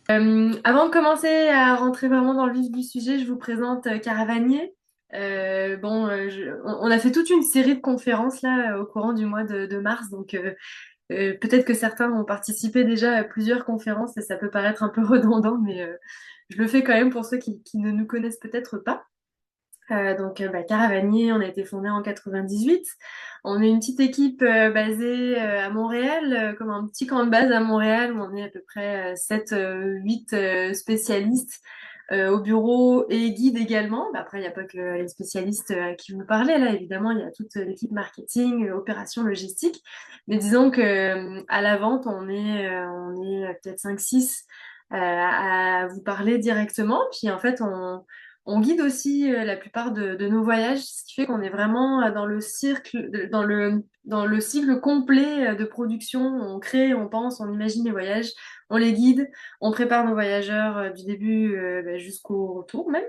Avant de commencer à rentrer vraiment dans le vif du sujet, je vous présente Caravanier. On a fait toute une série de conférences là au courant du mois de mars, donc peut-être que certains ont participé déjà à plusieurs conférences et ça peut paraître un peu redondant, mais je le fais quand même pour ceux qui ne nous connaissent peut-être pas. Caravanier, on a été fondé en 98. On est une petite équipe basée à Montréal, comme un petit camp de base à Montréal où on est à peu près 7, 8 spécialistes au bureau et guides également. Après, il n'y a pas que les spécialistes à qui vous parlez là, évidemment, il y a toute l'équipe marketing, opération logistique. Mais disons que à la vente, on est peut-être 5, 6 à vous parler directement. Puis en fait, on guide aussi la plupart de nos voyages, ce qui fait qu'on est vraiment dans le dans le cycle complet de production. On crée, on pense, on imagine les voyages, on les guide, on prépare nos voyageurs du début jusqu'au retour même.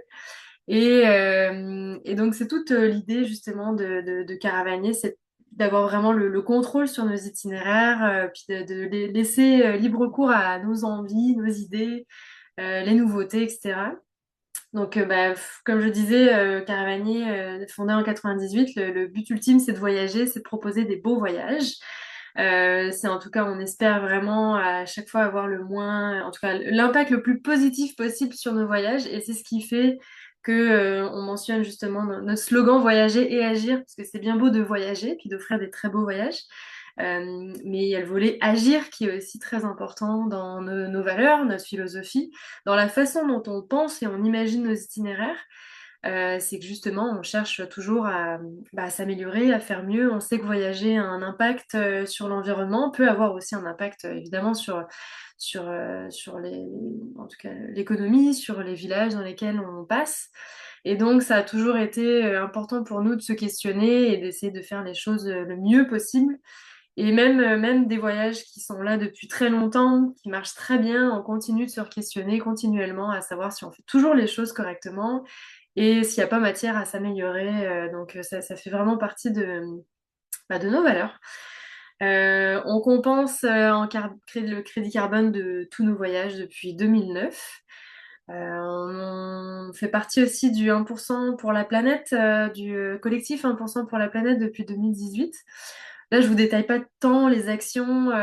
Et donc c'est toute l'idée justement de Caravanier, c'est d'avoir vraiment le contrôle sur nos itinéraires, puis de les laisser libre cours à nos envies, nos idées, les nouveautés, etc. Donc, comme je disais, Caravanier, fondé en 98, le but ultime, c'est de voyager, c'est de proposer des beaux voyages. C'est en tout cas, on espère vraiment à chaque fois avoir le moins, en tout cas, l'impact le plus positif possible sur nos voyages. Et c'est ce qui fait que, on mentionne justement notre slogan voyager et agir, parce que c'est bien beau de voyager, puis d'offrir des très beaux voyages. Mais il y a le volet agir qui est aussi très important dans nos valeurs, notre philosophie, dans la façon dont on pense et on imagine nos itinéraires. C'est que justement, on cherche toujours à s'améliorer, à faire mieux. On sait que voyager a un impact sur l'environnement, peut avoir aussi un impact évidemment sur en tout cas l'économie, sur les villages dans lesquels on passe. Et donc, ça a toujours été important pour nous de se questionner et d'essayer de faire les choses le mieux possible. Et même des voyages qui sont là depuis très longtemps, qui marchent très bien, on continue de se questionner continuellement à savoir si on fait toujours les choses correctement et s'il n'y a pas matière à s'améliorer. Ça fait vraiment partie de nos valeurs. On compense le crédit carbone de tous nos voyages depuis 2009. On fait partie aussi du 1% pour la planète, du collectif 1% pour la planète depuis 2018. Là, je vous détaille pas tant les actions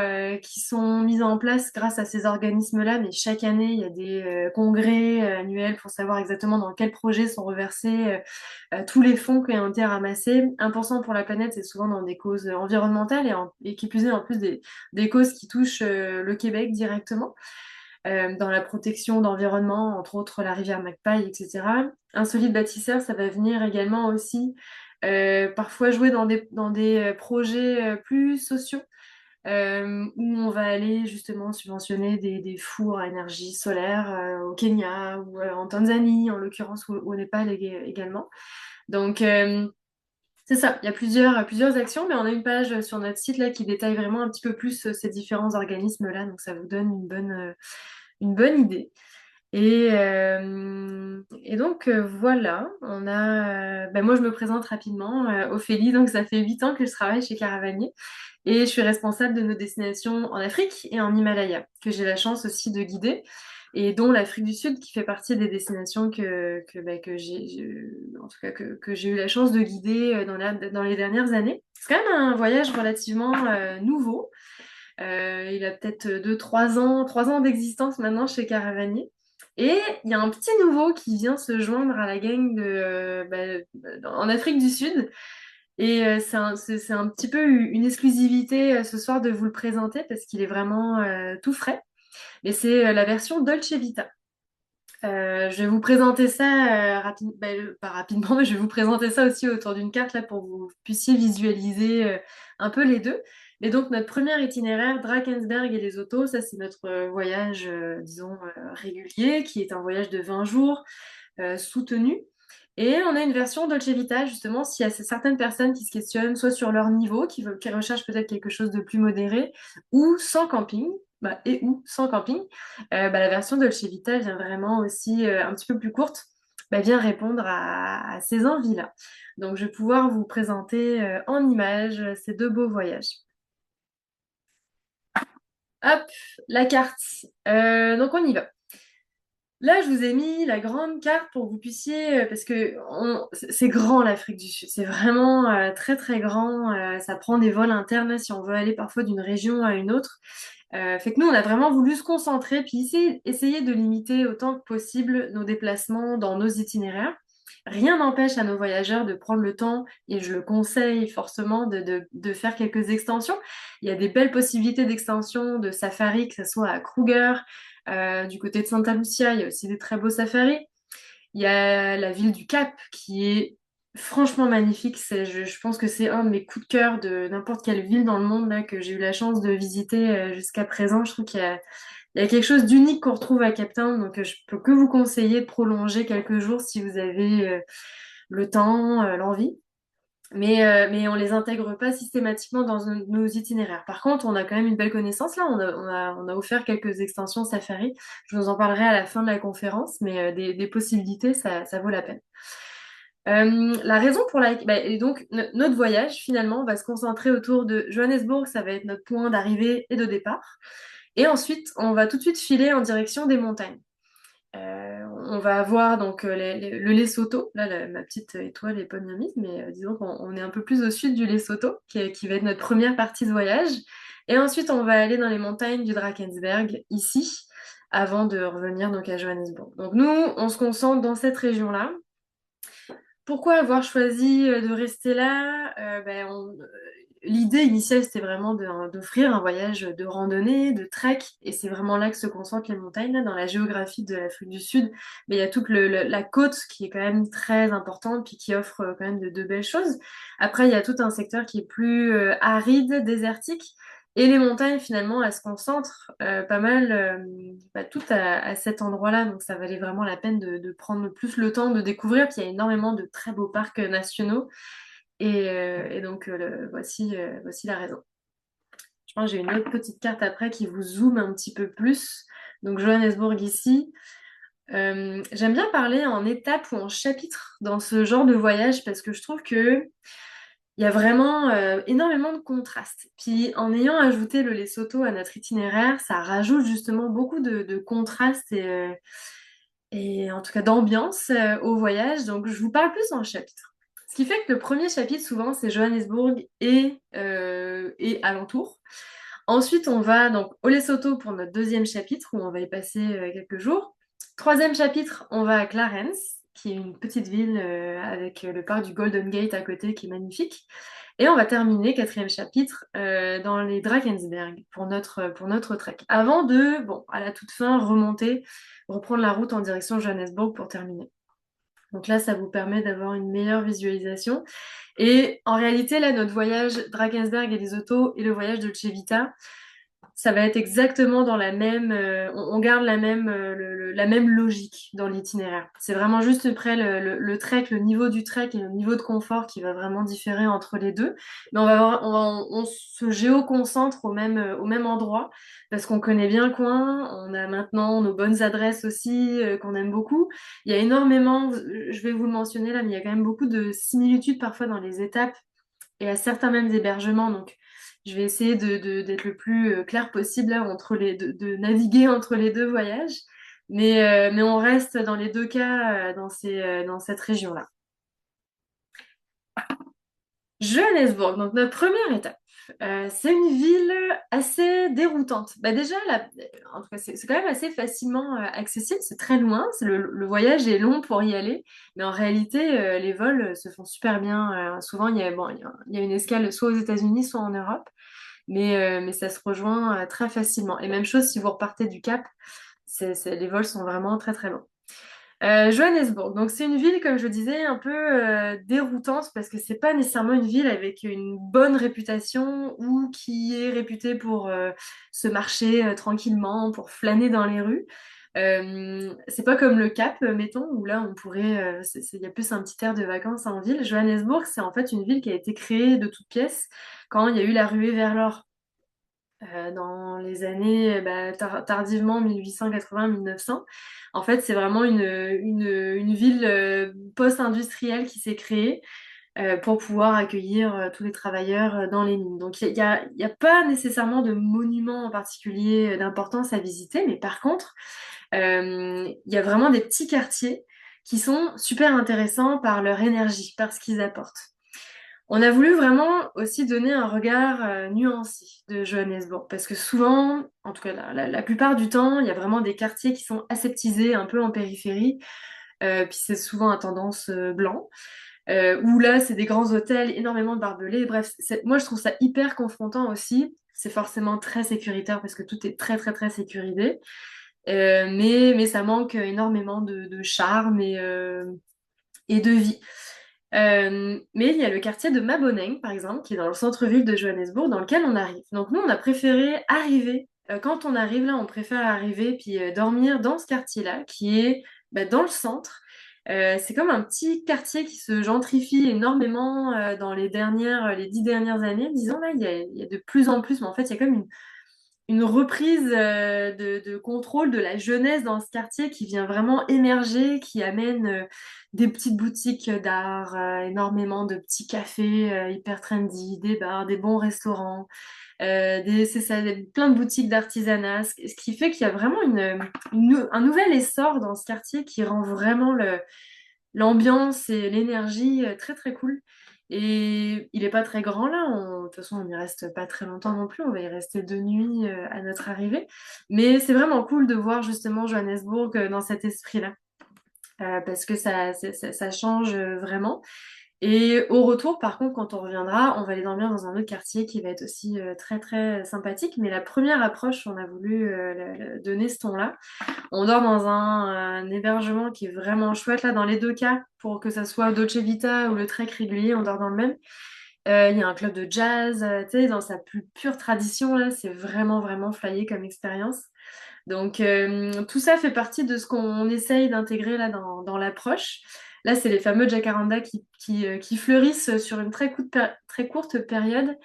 qui sont mises en place grâce à ces organismes-là, mais chaque année, il y a des congrès annuels pour savoir exactement dans quels projets sont reversés tous les fonds qui ont été ramassés. 1% pour la planète, c'est souvent dans des causes environnementales et qui plus est en plus des causes qui touchent le Québec directement dans la protection d'environnement, entre autres la rivière Magpie, etc. Un solide bâtisseur, ça va venir également aussi parfois jouer dans des projets plus sociaux où on va aller justement subventionner des fours à énergie solaire au Kenya ou en Tanzanie, en l'occurrence, ou au Népal également. Donc, c'est ça, il y a plusieurs actions, mais on a une page sur notre site là qui détaille vraiment un petit peu plus ces différents organismes-là, donc ça vous donne une bonne idée. Et donc voilà, moi je me présente rapidement, Ophélie, donc ça fait 8 ans que je travaille chez Caravanier et je suis responsable de nos destinations en Afrique et en Himalaya, que j'ai la chance aussi de guider, et dont l'Afrique du Sud qui fait partie des destinations que en tout cas que j'ai eu la chance de guider dans les dernières années. C'est quand même un voyage relativement nouveau. Il a peut-être 2, 3 ans, 3 ans d'existence maintenant chez Caravanier. Et il y a un petit nouveau qui vient se joindre à la gang en Afrique du Sud. Et c'est un petit peu une exclusivité ce soir de vous le présenter parce qu'il est vraiment tout frais. Mais c'est la version Dolce Vita. Je vais vous présenter ça pas rapidement, mais je vais vous présenter ça aussi autour d'une carte là pour que vous puissiez visualiser un peu les deux. Et donc notre premier itinéraire, Drakensberg et les Autos, ça c'est notre voyage, disons, régulier, qui est un voyage de 20 jours soutenu. Et on a une version Dolce Vita, justement, s'il y a certaines personnes qui se questionnent soit sur leur niveau, qui recherchent peut-être quelque chose de plus modéré, ou sans camping, ou sans camping. La version Dolce Vita vient vraiment aussi un petit peu plus courte, vient répondre à ces envies-là. Donc, je vais pouvoir vous présenter en images ces deux beaux voyages. Hop, la carte. Donc, on y va. Là, je vous ai mis la grande carte pour que vous puissiez, parce que c'est grand l'Afrique du Sud, c'est vraiment très très grand, ça prend des vols internes si on veut aller parfois d'une région à une autre. Fait que nous, on a vraiment voulu se concentrer, puis essayer de limiter autant que possible nos déplacements dans nos itinéraires. Rien n'empêche à nos voyageurs de prendre le temps, et je le conseille forcément, de faire quelques extensions. Il y a des belles possibilités d'extension de safari, que ce soit à Kruger, du côté de Santa Lucia, il y a aussi des très beaux safaris. Il y a la ville du Cap qui est franchement magnifique. Je pense que c'est un de mes coups de cœur de n'importe quelle ville dans le monde là, que j'ai eu la chance de visiter jusqu'à présent. Je trouve il y a quelque chose d'unique qu'on retrouve à Cape Town. Donc, je peux que vous conseiller de prolonger quelques jours si vous avez le temps, l'envie. Mais on les intègre pas systématiquement dans nos itinéraires. Par contre, on a quand même une belle connaissance là. On a offert quelques extensions Safari. Je vous en parlerai à la fin de la conférence, mais des possibilités, ça vaut la peine. La raison pour laquelle, et donc notre voyage finalement va se concentrer autour de Johannesburg, ça va être notre point d'arrivée et de départ. Et ensuite, on va tout de suite filer en direction des montagnes. On va avoir donc le Lesotho. Là, ma petite étoile est pas bien mise, mais disons qu'on est un peu plus au sud du Lesotho, qui va être notre première partie de voyage. Et ensuite, on va aller dans les montagnes du Drakensberg, ici, avant de revenir donc à Johannesburg. Donc nous, on se concentre dans cette région-là. Pourquoi avoir choisi de rester là? L'idée initiale, c'était vraiment d'offrir un voyage de randonnée, de trek, et c'est vraiment là que se concentrent les montagnes, là, dans la géographie de l'Afrique du Sud. Mais il y a toute la côte qui est quand même très importante, puis qui offre quand même de belles choses. Après, il y a tout un secteur qui est plus aride, désertique, et les montagnes, finalement, elles se concentrent pas mal, toutes à cet endroit-là. Donc, ça valait vraiment la peine de prendre plus le temps de découvrir. Puis, il y a énormément de très beaux parcs nationaux. Et donc, voici la raison. Je pense que j'ai une autre petite carte après qui vous zoome un petit peu plus. Donc, Johannesburg ici. J'aime bien parler en étapes ou en chapitres dans ce genre de voyage parce que je trouve que il y a vraiment énormément de contrastes. Puis en ayant ajouté le Lesotho à notre itinéraire, ça rajoute justement beaucoup de contrastes et en tout cas d'ambiance au voyage. Donc je vous parle plus en chapitres. Ce qui fait que le premier chapitre, souvent, c'est Johannesburg et alentour. Ensuite, on va donc au Lesotho pour notre deuxième chapitre où on va y passer quelques jours. Troisième chapitre, on va à Clarens, qui est une petite ville avec le parc du Golden Gate à côté qui est magnifique. Et on va terminer, quatrième chapitre, dans les Drakensberg pour notre trek. Avant de, bon, à la toute fin, reprendre la route en direction Johannesburg pour terminer. Donc là, ça vous permet d'avoir une meilleure visualisation. Et en réalité, là, notre voyage Drakensberg et Lesotho et le voyage de Vita, ça va être exactement dans la même, on garde la même logique dans l'itinéraire. C'est vraiment juste après le trek, le niveau du trek et le niveau de confort qui va vraiment différer entre les deux. Mais on se géoconcentre au même endroit parce qu'on connaît bien le coin. On a maintenant nos bonnes adresses aussi qu'on aime beaucoup. Il y a énormément, je vais vous le mentionner là, mais il y a quand même beaucoup de similitudes parfois dans les étapes et à certains mêmes hébergements. Donc, je vais essayer d'être le plus clair possible là, de naviguer entre les deux voyages. Mais on reste dans les deux cas dans cette région-là. Johannesburg, donc notre première étape. C'est une ville assez déroutante. Bah déjà, en tout cas, c'est quand même assez facilement accessible. C'est très loin. Le voyage est long pour y aller. Mais en réalité, les vols se font super bien. Souvent, il y a une escale soit aux États-Unis, soit en Europe. Mais ça se rejoint très facilement. Et même chose si vous repartez du Cap, les vols sont vraiment très très longs. Johannesburg, donc c'est une ville, comme je disais, un peu déroutante parce que c'est pas nécessairement une ville avec une bonne réputation ou qui est réputée pour se marcher tranquillement, pour flâner dans les rues. C'est pas comme le Cap, mettons, où là on pourrait, il y a plus un petit air de vacances en ville. Johannesburg, c'est en fait une ville qui a été créée de toutes pièces quand il y a eu la ruée vers l'or dans les années tardivement 1880-1900. En fait, c'est vraiment une ville post-industrielle qui s'est créée. pour pouvoir accueillir tous les travailleurs dans les mines. Donc il y a pas nécessairement de monument en particulier d'importance à visiter, mais par contre, il y a vraiment des petits quartiers qui sont super intéressants par leur énergie, par ce qu'ils apportent. On a voulu vraiment aussi donner un regard nuancé de Johannesburg, parce que souvent, en tout cas la plupart du temps, il y a vraiment des quartiers qui sont aseptisés, un peu en périphérie, puis c'est souvent à tendance blanc, où là, c'est des grands hôtels, énormément de barbelés. Bref, moi, je trouve ça hyper confrontant aussi. C'est forcément très sécuritaire parce que tout est très, très, très sécurisé. Mais ça manque énormément de charme et de vie. Mais il y a le quartier de Maboneng, par exemple, qui est dans le centre-ville de Johannesburg, dans lequel on arrive. Donc nous, on a préféré arriver. Quand on arrive là, on préfère arriver puis dormir dans ce quartier-là, qui est dans le centre. C'est comme un petit quartier qui se gentrifie énormément dans les 10 dernières années, disons là, il y a de plus en plus, mais en fait, il y a comme une reprise de contrôle de la jeunesse dans ce quartier qui vient vraiment émerger, qui amène des petites boutiques d'art, énormément de petits cafés hyper trendy, des bars, des bons restaurants, c'est ça, plein de boutiques d'artisanat, ce qui fait qu'il y a vraiment un nouvel essor dans ce quartier qui rend vraiment l'ambiance et l'énergie très très cool. Et il est pas très grand là, de toute façon on n'y reste pas très longtemps non plus, on va y rester 2 nuits à notre arrivée. Mais c'est vraiment cool de voir justement Johannesburg dans cet esprit-là, parce que ça change vraiment. Et au retour, par contre, quand on reviendra, on va aller dormir dans un autre quartier qui va être aussi très très sympathique. Mais la première approche, on a voulu donner ce ton-là. On dort dans un hébergement qui est vraiment chouette là dans les deux cas, pour que ça soit Dolce Vita ou le Trek régulier, on dort dans le même. Il y a un club de jazz, tu sais, dans sa plus pure tradition là, c'est vraiment vraiment flyé comme expérience. Donc tout ça fait partie de ce qu'on essaye d'intégrer là dans l'approche. Là, c'est les fameux jacaranda qui fleurissent sur une très courte période.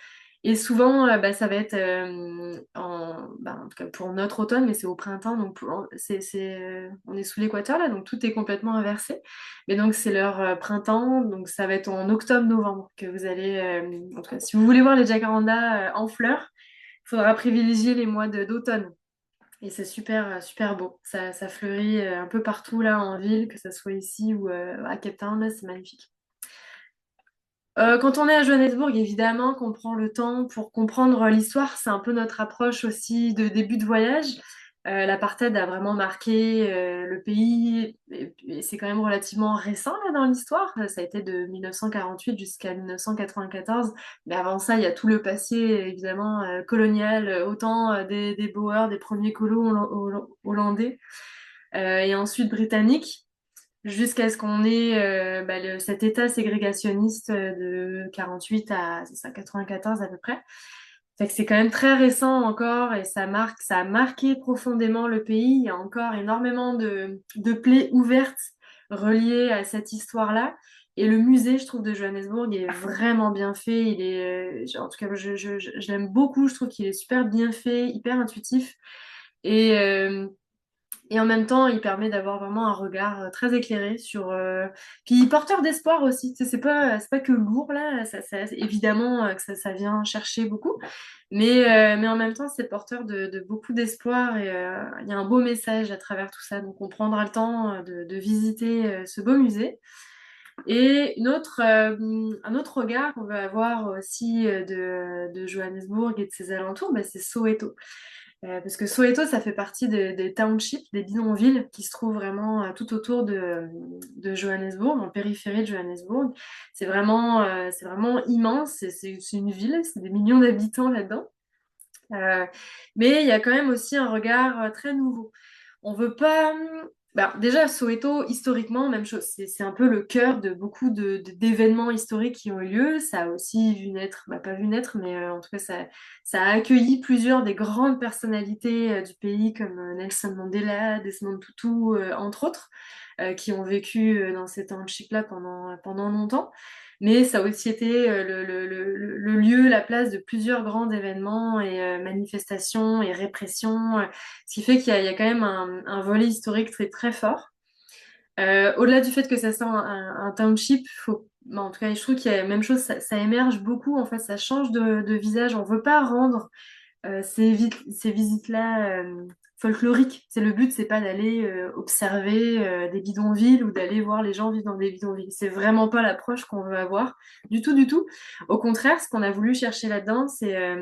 Et souvent, ça va être en tout cas pour notre automne, mais c'est au printemps, donc on est sous l'équateur là, donc tout est complètement inversé. Mais donc c'est leur printemps, donc ça va être en octobre-novembre que vous allez, en tout cas, si vous voulez voir les jacarandas en fleurs, il faudra privilégier les mois d'automne. Et c'est super, super beau. Ça fleurit un peu partout là en ville, que ce soit ici ou à Cape Town, là, c'est magnifique. Quand on est à Johannesburg, évidemment qu'on prend le temps pour comprendre l'histoire. C'est un peu notre approche aussi de début de voyage. L'apartheid a vraiment marqué le pays et c'est quand même relativement récent là, dans l'histoire. Ça a été de 1948 jusqu'à 1994. Mais avant ça, il y a tout le passé évidemment colonial, autant des Boers, des premiers colons hollandais et ensuite britanniques jusqu'à ce qu'on ait cet état ségrégationniste de 48 à c'est ça, 94 à peu près. Fait que c'est quand même très récent encore et ça a marqué profondément le pays. Il y a encore énormément de plaies ouvertes reliées à cette histoire-là. Et le musée, je trouve, de Johannesburg est vraiment bien fait. En tout cas, je l'aime beaucoup. Je trouve qu'il est super bien fait, hyper intuitif. Et, euh, et en même temps, il permet d'avoir vraiment un regard très éclairé sur. Puis porteur d'espoir aussi. Tu sais, c'est pas que lourd là. Évidemment que ça vient chercher beaucoup. Mais en même temps, c'est porteur de beaucoup d'espoir. Et il y a un beau message à travers tout ça. Donc on prendra le temps de visiter ce beau musée. Et un autre regard qu'on veut avoir aussi de Johannesburg et de ses alentours, c'est Soweto. Parce que Soweto, ça fait partie des townships, des bidonvilles qui se trouvent vraiment tout autour de Johannesburg, en périphérie de Johannesburg. C'est vraiment immense, c'est une ville, c'est des millions d'habitants là-dedans. Euh, mais il y a quand même aussi un regard très nouveau. On veut pas. Déjà, Soweto, historiquement, même chose. C'est un peu le cœur de beaucoup d'événements historiques qui ont eu lieu. Ça a aussi vu naître, pas vu naître, mais en tout cas, ça a accueilli plusieurs des grandes personnalités du pays, comme Nelson Mandela, Desmond Tutu, entre autres, qui ont vécu dans ces townships-là pendant longtemps. Mais ça a aussi été le lieu, la place de plusieurs grands événements et manifestations et répressions, ce qui fait qu'il y a quand même un volet historique très, très fort. Au-delà du fait que ça soit un township, bah, en tout cas, je trouve qu'il y a la même chose, ça émerge beaucoup, en fait, ça change de visage. On veut pas rendre ces visites-là folkloriques. C'est le but, c'est pas d'aller observer des bidonvilles ou d'aller voir les gens vivre dans des bidonvilles. C'est vraiment pas l'approche qu'on veut avoir, du tout, du tout. Au contraire, ce qu'on a voulu chercher là-dedans, c'est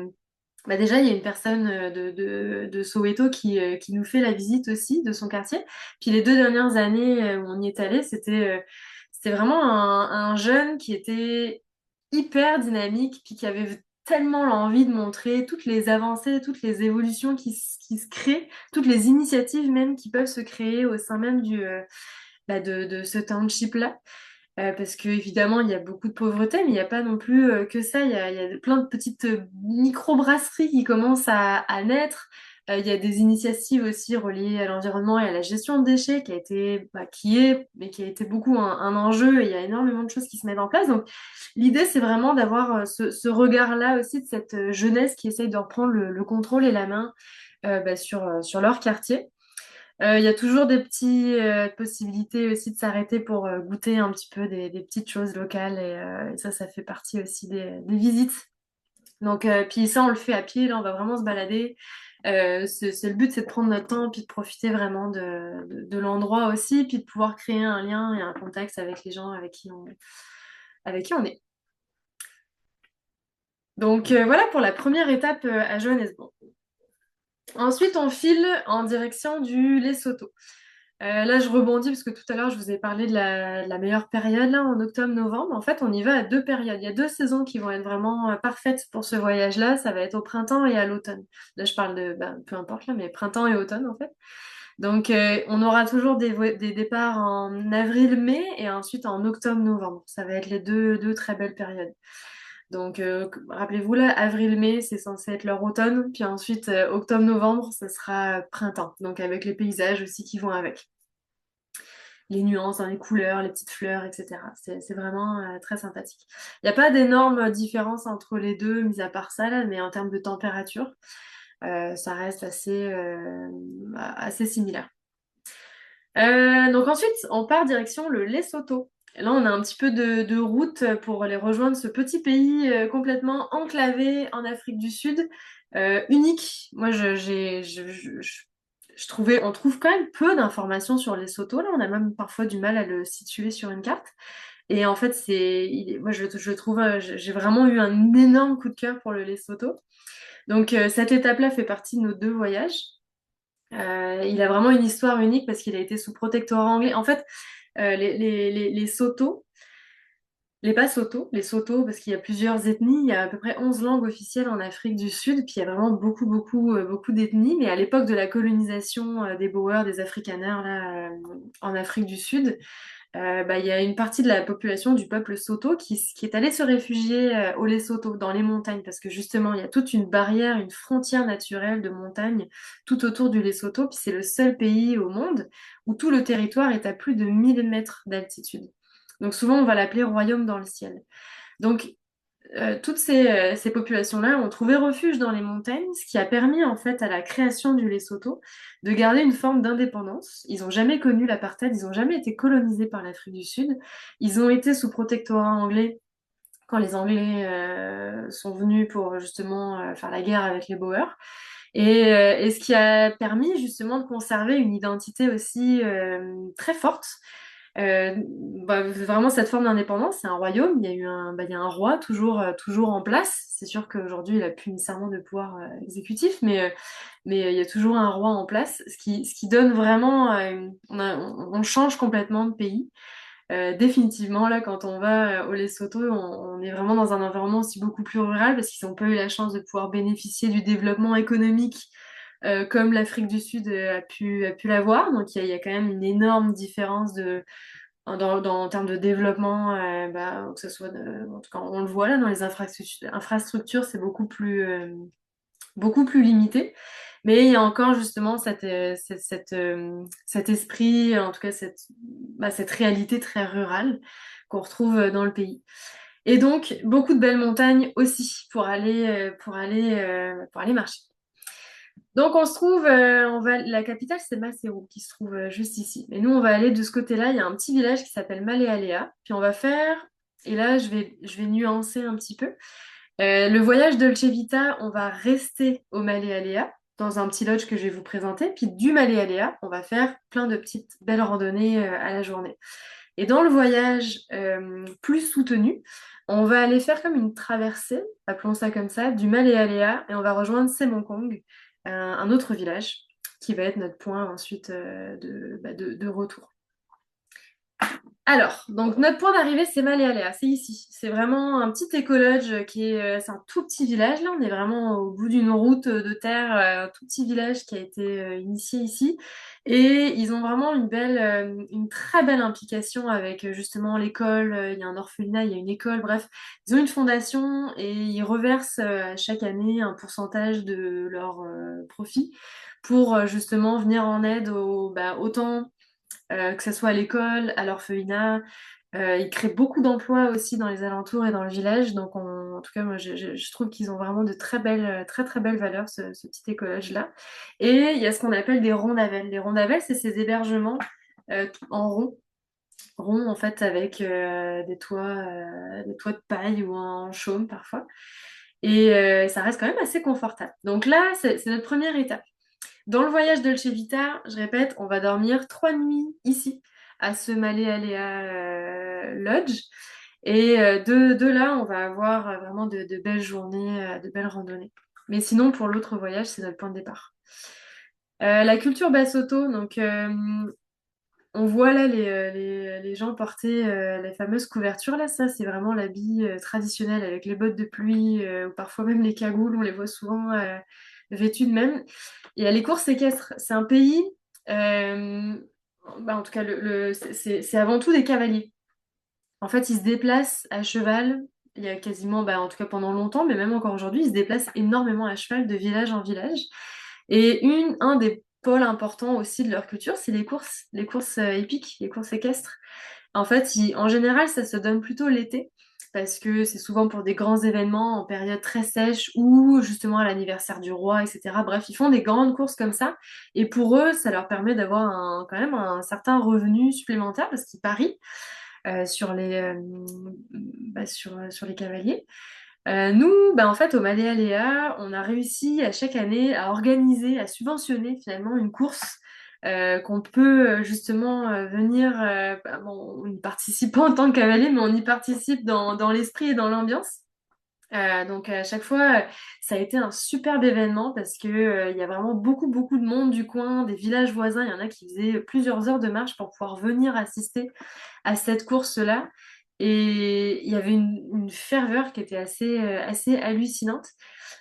bah déjà, il y a une personne de Soweto qui nous fait la visite aussi de son quartier. Puis les 2 dernières années où on y est allé, c'était vraiment un jeune qui était hyper dynamique, puis qui avait tellement l'envie de montrer toutes les avancées, toutes les évolutions qui se créent, toutes les initiatives même qui peuvent se créer au sein même de ce township-là. Parce que évidemment, il y a beaucoup de pauvreté, mais il n'y a pas non plus que ça. Il y a plein de petites micro-brasseries qui commencent à naître. Il y a des initiatives aussi reliées à l'environnement et à la gestion de déchets qui a été, bah, mais qui a été beaucoup un enjeu. Et il y a énormément de choses qui se mettent en place. Donc, l'idée, c'est vraiment d'avoir ce regard-là aussi de cette jeunesse qui essaye de reprendre le contrôle et la main bah, sur leur quartier. Il y a toujours des petites possibilités aussi de s'arrêter pour goûter un petit peu des petites choses locales et ça fait partie aussi des visites. Donc, puis ça, on le fait à pied, là, on va vraiment se balader. Le but, c'est de prendre notre temps puis de profiter vraiment de l'endroit aussi, puis de pouvoir créer un lien et un contact avec les gens avec qui on est. Donc, voilà pour la première étape à Johannesburg. Ensuite, on file en direction du Lesotho. Là, je rebondis parce que tout à l'heure, je vous ai parlé de la meilleure période, là, en octobre-novembre. En fait, on y va à 2 périodes. Il y a 2 saisons qui vont être vraiment parfaites pour ce voyage-là. Ça va être au printemps et à l'automne. Là, je parle peu importe, là, mais printemps et automne, en fait. Donc, on aura toujours des départs en avril-mai et ensuite en octobre-novembre. Ça va être les deux très belles périodes. Donc, rappelez-vous, là, avril-mai, c'est censé être leur automne. Puis ensuite, octobre-novembre, ce sera printemps. Donc, avec les paysages aussi qui vont avec les nuances dans les couleurs, les petites fleurs, etc. C'est vraiment très sympathique. Il n'y a pas d'énormes différences entre les deux, mis à part ça, là, mais en termes de température, ça reste assez similaire. Donc ensuite, on part direction le Lesotho. Et là, on a un petit peu de route pour aller rejoindre ce petit pays complètement enclavé en Afrique du Sud, unique. Moi, on trouve quand même peu d'informations sur Lesotho. Là, on a même parfois du mal à le situer sur une carte. Et en fait, moi, je trouve, j'ai vraiment eu un énorme coup de cœur pour le Lesotho. Donc, cette étape-là fait partie de nos 2 voyages. Il a vraiment une histoire unique parce qu'il a été sous protectorat anglais. En fait, les Soto, les pas Soto, les Soto, parce qu'il y a plusieurs ethnies, il y a à peu près 11 langues officielles en Afrique du Sud, puis il y a vraiment beaucoup, beaucoup, beaucoup d'ethnies. Mais à l'époque de la colonisation des Boers, des Afrikaners, là, en Afrique du Sud, bah, il y a une partie de la population du peuple Soto qui est allée se réfugier au Lesotho, dans les montagnes, parce que justement, il y a toute une barrière, une frontière naturelle de montagnes tout autour du Lesotho, puis c'est le seul pays au monde où tout le territoire est à plus de 1 000 mètres d'altitude. Donc souvent, on va l'appeler royaume dans le ciel. Donc, toutes ces populations-là ont trouvé refuge dans les montagnes, ce qui a permis en fait à la création du Lesotho de garder une forme d'indépendance. Ils n'ont jamais connu l'apartheid, ils n'ont jamais été colonisés par l'Afrique du Sud. Ils ont été sous protectorat anglais quand les Anglais sont venus pour justement faire la guerre avec les Boers. Et ce qui a permis justement de conserver une identité aussi très forte. Euh, Vraiment cette forme d'indépendance, c'est un royaume. Il y a un roi toujours en place. C'est sûr qu'aujourd'hui il a plus nécessairement de pouvoir exécutif, mais il y a toujours un roi en place, ce qui donne vraiment, on change complètement de pays. Définitivement, là, quand on va au Lesotho, on est vraiment dans un environnement aussi beaucoup plus rural parce qu'ils n'ont pas eu la chance de pouvoir bénéficier du développement économique comme l'Afrique du Sud a pu l'avoir. Donc, il y a quand même une énorme différence en termes de développement, bah, que ce soit, en tout cas, on le voit là, dans les infrastructures, c'est beaucoup plus limité. Mais il y a encore justement cet esprit, en tout cas cette réalité très rurale qu'on retrouve dans le pays. Et donc, beaucoup de belles montagnes aussi pour aller marcher. Donc on se trouve, la capitale c'est Maseru qui se trouve juste ici. Mais nous on va aller de ce côté-là, il y a un petit village qui s'appelle Malealea. Puis on va faire, et là je vais nuancer un petit peu. Le voyage Dolce Vita, on va rester au Malealea, dans un petit lodge que je vais vous présenter. Puis du Malealea, on va faire plein de petites belles randonnées à la journée. Et dans le voyage plus soutenu, on va aller faire comme une traversée, appelons ça comme ça, du Malealea, et on va rejoindre Semonkong, un autre village, qui va être notre point ensuite de retour. Alors, donc notre point d'arrivée, c'est Maléaléa, c'est ici. C'est vraiment un petit écolodge c'est un tout petit village. Là, on est vraiment au bout d'une route de terre, un tout petit village qui a été initié ici. Et ils ont vraiment une très belle implication avec justement l'école. Il y a un orphelinat, il y a une école, bref. Ils ont une fondation et ils reversent chaque année un pourcentage de leur profit pour justement venir en aide autant que ce soit à l'école, à l'orphelinat. Ils créent beaucoup d'emplois aussi dans les alentours et dans le village. Donc, en tout cas, moi, je trouve qu'ils ont vraiment de très très belles valeurs, ce petit écolage-là. Et il y a ce qu'on appelle des rondavelles. Les rondavelles, c'est ces hébergements en rond en fait, avec des toits de paille ou en chaume parfois. Et ça reste quand même assez confortable. Donc là, c'est notre première étape. Dans le voyage Dolce Vita, je répète, on va dormir 3 nuits ici, à ce Malealea Lodge. Et de là, on va avoir vraiment de belles journées, de belles randonnées. Mais sinon, pour l'autre voyage, c'est notre point de départ. La culture Basotho, donc on voit là les gens porter les fameuses couvertures. Là, ça, c'est vraiment l'habit traditionnel avec les bottes de pluie ou parfois même les cagoules. On les voit souvent vêtus de même. Il y a les courses équestres. C'est un pays, euh, en tout cas, c'est avant tout des cavaliers. En fait, ils se déplacent à cheval. Il y a quasiment, en tout cas pendant longtemps, mais même encore aujourd'hui, ils se déplacent énormément à cheval de village en village. Et un des pôles importants aussi de leur culture, c'est les courses hippiques, les courses équestres. En fait, en général, ça se donne plutôt l'été, parce que c'est souvent pour des grands événements en période très sèche ou justement à l'anniversaire du roi, etc. Bref, ils font des grandes courses comme ça. Et pour eux, ça leur permet d'avoir quand même un certain revenu supplémentaire, parce qu'ils parient sur les cavaliers. Nous, en fait, au Maléaléa, on a réussi à chaque année à organiser, à subventionner finalement une course qu'on peut justement venir. On y participe pas en tant que cavalier, mais on y participe dans l'esprit et dans l'ambiance. Donc à chaque fois, ça a été un superbe événement parce que il y a vraiment beaucoup de monde du coin, des villages voisins. Il y en a qui faisaient plusieurs heures de marche pour pouvoir venir assister à cette course-là. Et il y avait une ferveur qui était assez hallucinante.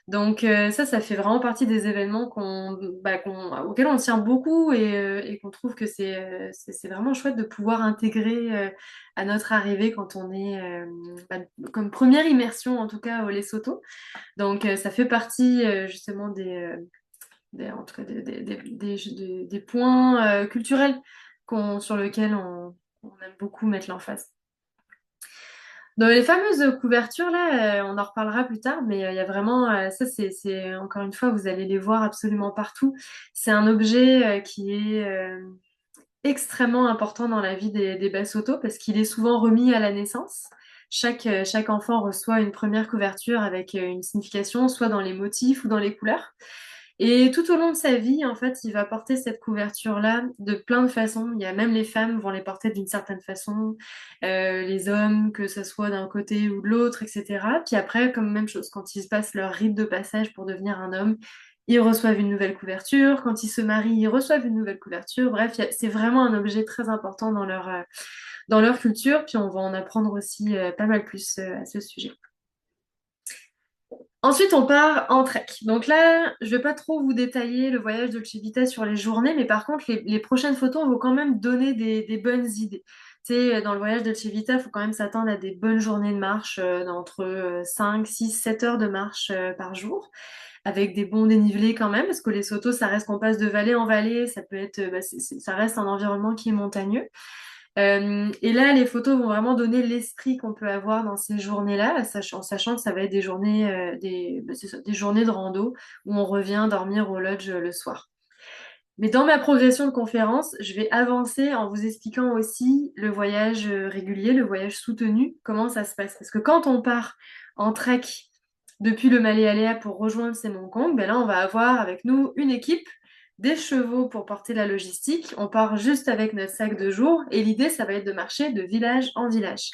Donc ça fait vraiment partie des événements auxquels on tient beaucoup et qu'on trouve que c'est vraiment chouette de pouvoir intégrer à notre arrivée quand on est comme première immersion en tout cas au Lesotho. Donc ça fait partie justement en tout cas des points culturels sur lesquels on aime beaucoup mettre l'emphase. Dans les fameuses couvertures, là, on en reparlera plus tard, mais il y a vraiment, ça encore une fois, vous allez les voir absolument partout. C'est un objet qui est extrêmement important dans la vie des Basotho parce qu'il est souvent remis à la naissance. Chaque enfant reçoit une première couverture avec une signification, soit dans les motifs ou dans les couleurs. Et tout au long de sa vie, en fait, il va porter cette couverture-là de plein de façons. Il y a même les femmes vont les porter d'une certaine façon, les hommes, que ce soit d'un côté ou de l'autre, etc. Puis après, comme même chose, quand ils se passent leur rite de passage pour devenir un homme, ils reçoivent une nouvelle couverture. Quand ils se marient, ils reçoivent une nouvelle couverture. Bref, c'est vraiment un objet très important dans leur culture. Puis on va en apprendre aussi pas mal plus à ce sujet. Ensuite, on part en trek. Donc là, je vais pas trop vous détailler le voyage de Vita sur les journées, mais par contre, les prochaines photos vont quand même donner des bonnes idées. Tu sais, dans le voyage de Vita, il faut quand même s'attendre à des bonnes journées de marche d'entre 5, 6, 7 heures de marche par jour, avec des bons dénivelés quand même, parce que les Sotos, ça reste qu'on passe de vallée en vallée, ça peut être, ça reste un environnement qui est montagneux. Et là, les photos vont vraiment donner l'esprit qu'on peut avoir dans ces journées-là, en sachant que ça va être des journées, c'est ça, des journées de rando où on revient dormir au lodge le soir. Mais dans ma progression de conférence, je vais avancer en vous expliquant aussi le voyage régulier, le voyage soutenu, comment ça se passe. Parce que quand on part en trek depuis le Maléaléa pour rejoindre Sémonkong, ben là, on va avoir avec nous une équipe, des chevaux pour porter la logistique. On part juste avec notre sac de jour et l'idée, ça va être de marcher de village en village.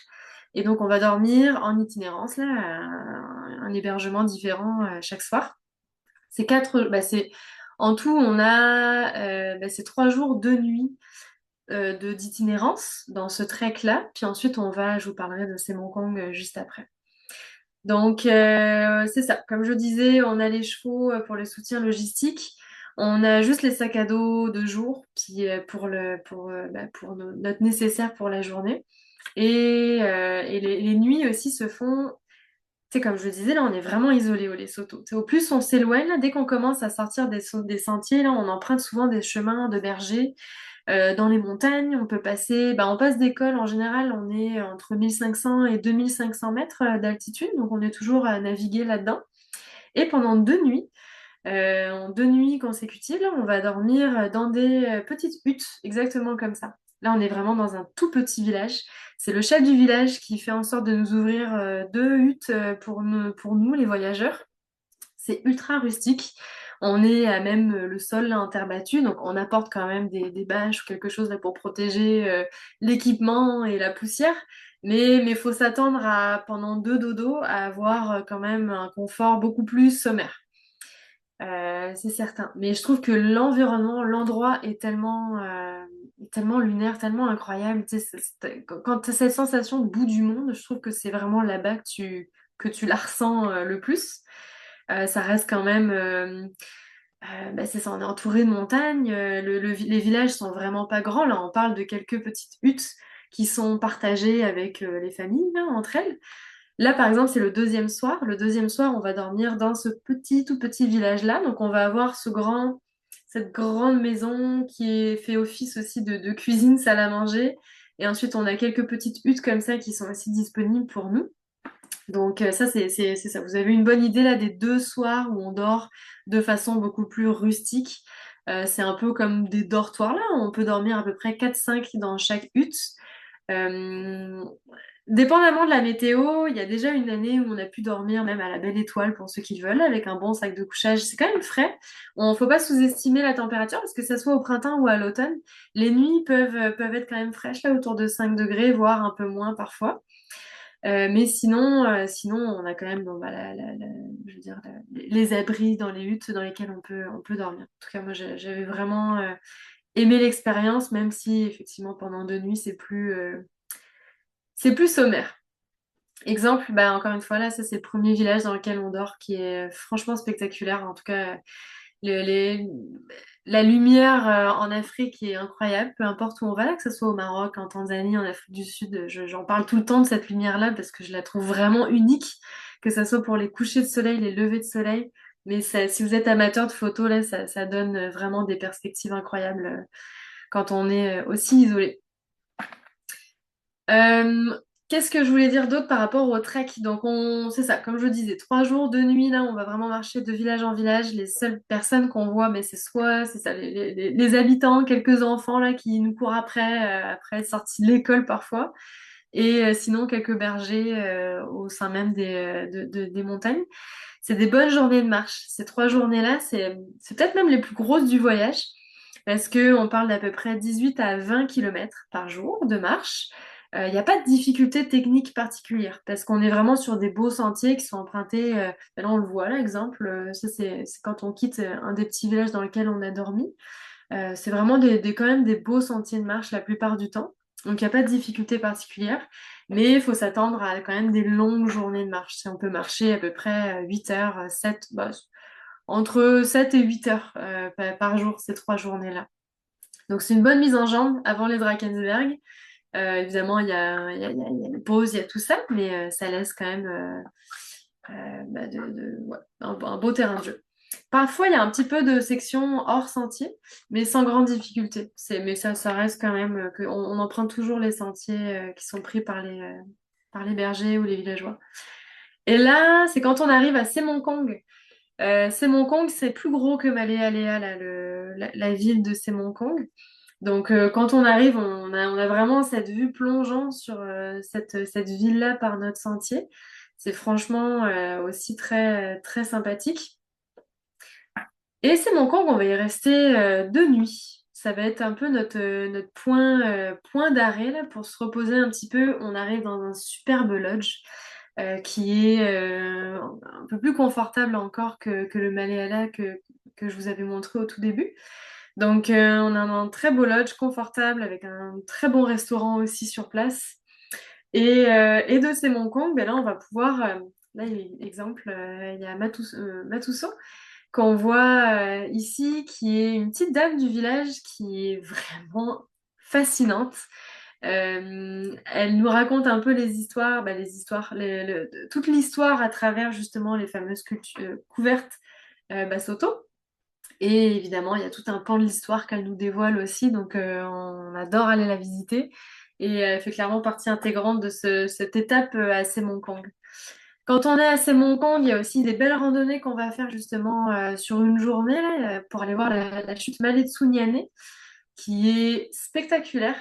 Et donc, on va dormir en itinérance, là, un hébergement différent chaque soir. En tout, on a c'est 3 jours, 2 nuits d'itinérance dans ce trek-là. Puis ensuite, je vous parlerai de Sémonkong juste après. Donc, c'est ça. Comme je disais, on a les chevaux pour le soutien logistique. On a juste les sacs à dos de jour, puis pour notre nécessaire pour la journée. Et les nuits aussi se font, tu sais, comme je le disais, là, on est vraiment isolé au Lesotho. Tu sais, au plus on s'éloigne, là, dès qu'on commence à sortir des sentiers, là, on emprunte souvent des chemins de bergers dans les montagnes. On passe des cols en général, on est entre 1500 et 2500 mètres d'altitude, donc on est toujours à naviguer là-dedans. Et pendant 2 nuits, en 2 nuits consécutives, là, on va dormir dans des petites huttes, exactement comme ça. Là, on est vraiment dans un tout petit village. C'est le chef du village qui fait en sorte de nous ouvrir 2 huttes pour nous, les voyageurs. C'est ultra rustique. On est à même le sol là, en terre battue, donc on apporte quand même des bâches ou quelque chose là, pour protéger l'équipement et la poussière. Mais faut s'attendre pendant 2 dodos, à avoir quand même un confort beaucoup plus sommaire. C'est certain. Mais je trouve que l'endroit est tellement lunaire, tellement incroyable. Tu sais, quand tu as cette sensation de bout du monde, je trouve que c'est vraiment là-bas que tu la ressens le plus. Ça reste quand même, c'est ça, on est entouré de montagnes. Les villages sont vraiment pas grands. Là, on parle de quelques petites huttes qui sont partagées avec les familles là, entre elles. Là, par exemple, c'est le deuxième soir. Le deuxième soir, on va dormir dans ce tout petit village-là. Donc, on va avoir cette grande maison qui fait office aussi de cuisine, salle à manger. Et ensuite, on a quelques petites huttes comme ça qui sont aussi disponibles pour nous. Donc, ça, c'est ça. Vous avez une bonne idée là des 2 soirs où on dort de façon beaucoup plus rustique. C'est un peu comme des dortoirs là. On peut dormir à peu près 4-5 dans chaque hutte. Euh, Dépendamment de la météo, il y a déjà une année où on a pu dormir même à la belle étoile pour ceux qui veulent, avec un bon sac de couchage. C'est quand même frais. On faut pas sous-estimer la température parce que ça soit au printemps ou à l'automne, les nuits peuvent être quand même fraîches là autour de 5 degrés, voire un peu moins parfois. Mais sinon, on a quand même bon, bah, je veux dire, les abris dans les huttes dans lesquelles on peut dormir. En tout cas, moi, j'avais vraiment aimé l'expérience, même si effectivement pendant 2 nuits, c'est plus sommaire. Exemple, bah, encore une fois, là, ça c'est le premier village dans lequel on dort qui est franchement spectaculaire. En tout cas, le- les- la lumière en Afrique est incroyable, peu importe où on va, là, que ce soit au Maroc, en Tanzanie, en Afrique du Sud. J'en parle tout le temps de cette lumière-là parce que je la trouve vraiment unique, que ce soit pour les couchers de soleil, les levées de soleil. Mais si vous êtes amateur de photos, là, ça donne vraiment des perspectives incroyables quand on est aussi isolé. Euh, Qu'est-ce que je voulais dire d'autre par rapport au trek? Donc, c'est ça, comme je disais, 3 jours, 2 nuits, là, on va vraiment marcher de village en village. Les seules personnes qu'on voit, mais c'est ça, les habitants, quelques enfants, là, qui nous courent après être sortis de l'école parfois. Et sinon, quelques bergers au sein même des montagnes. C'est des bonnes journées de marche. Ces 3 journées-là, c'est peut-être même les plus grosses du voyage, parce qu'on parle d'à peu près 18 à 20 kilomètres par jour de marche. Il n'y a pas de difficulté technique particulière parce qu'on est vraiment sur des beaux sentiers qui sont empruntés. Là, on le voit, là, exemple. Ça, c'est quand on quitte un des petits villages dans lequel on a dormi. C'est vraiment quand même des beaux sentiers de marche la plupart du temps. Donc, il n'y a pas de difficulté particulière. Mais il faut s'attendre à quand même des longues journées de marche. Si on peut marcher à peu près 8 heures, 7, entre 7 et 8 heures par jour, ces 3 journées-là. Donc, c'est une bonne mise en jambe avant les Drakensberg. Évidemment, il y a les pauses, il y a tout ça, mais ça laisse quand même ouais, un beau terrain de jeu. Parfois, il y a un petit peu de section hors sentier, mais sans grande difficulté. Mais ça reste quand même on emprunte toujours les sentiers qui sont pris par les bergers ou les villageois. Et là, c'est quand on arrive à Semonkong. Semonkong, c'est plus gros que Maléaléa, là, la ville de Semonkong. Donc, quand on arrive, on a vraiment cette vue plongeante sur cette ville-là par notre sentier. C'est franchement aussi très sympathique. Et Semonkong, on va y rester 2 nuits. Ça va être un peu notre point d'arrêt là, pour se reposer un petit peu. On arrive dans un superbe lodge qui est un peu plus confortable encore que le Maléala que je vous avais montré au tout début. Donc, on a un très beau lodge confortable avec un très bon restaurant aussi sur place. Et de ces Mongkong, ben là, on va pouvoir. Là, exemple, il y a Matuso qu'on voit ici, qui est une petite dame du village qui est vraiment fascinante. Elle nous raconte un peu les histoires, toute l'histoire à travers justement les fameuses couvertes Basotho. Et évidemment, il y a tout un pan de l'histoire qu'elle nous dévoile aussi, donc on adore aller la visiter. Et elle fait clairement partie intégrante de cette étape à Semonkong. Quand on est à Semonkong, il y a aussi des belles randonnées qu'on va faire justement sur une journée là, pour aller voir la chute Maletsunyane, qui est spectaculaire.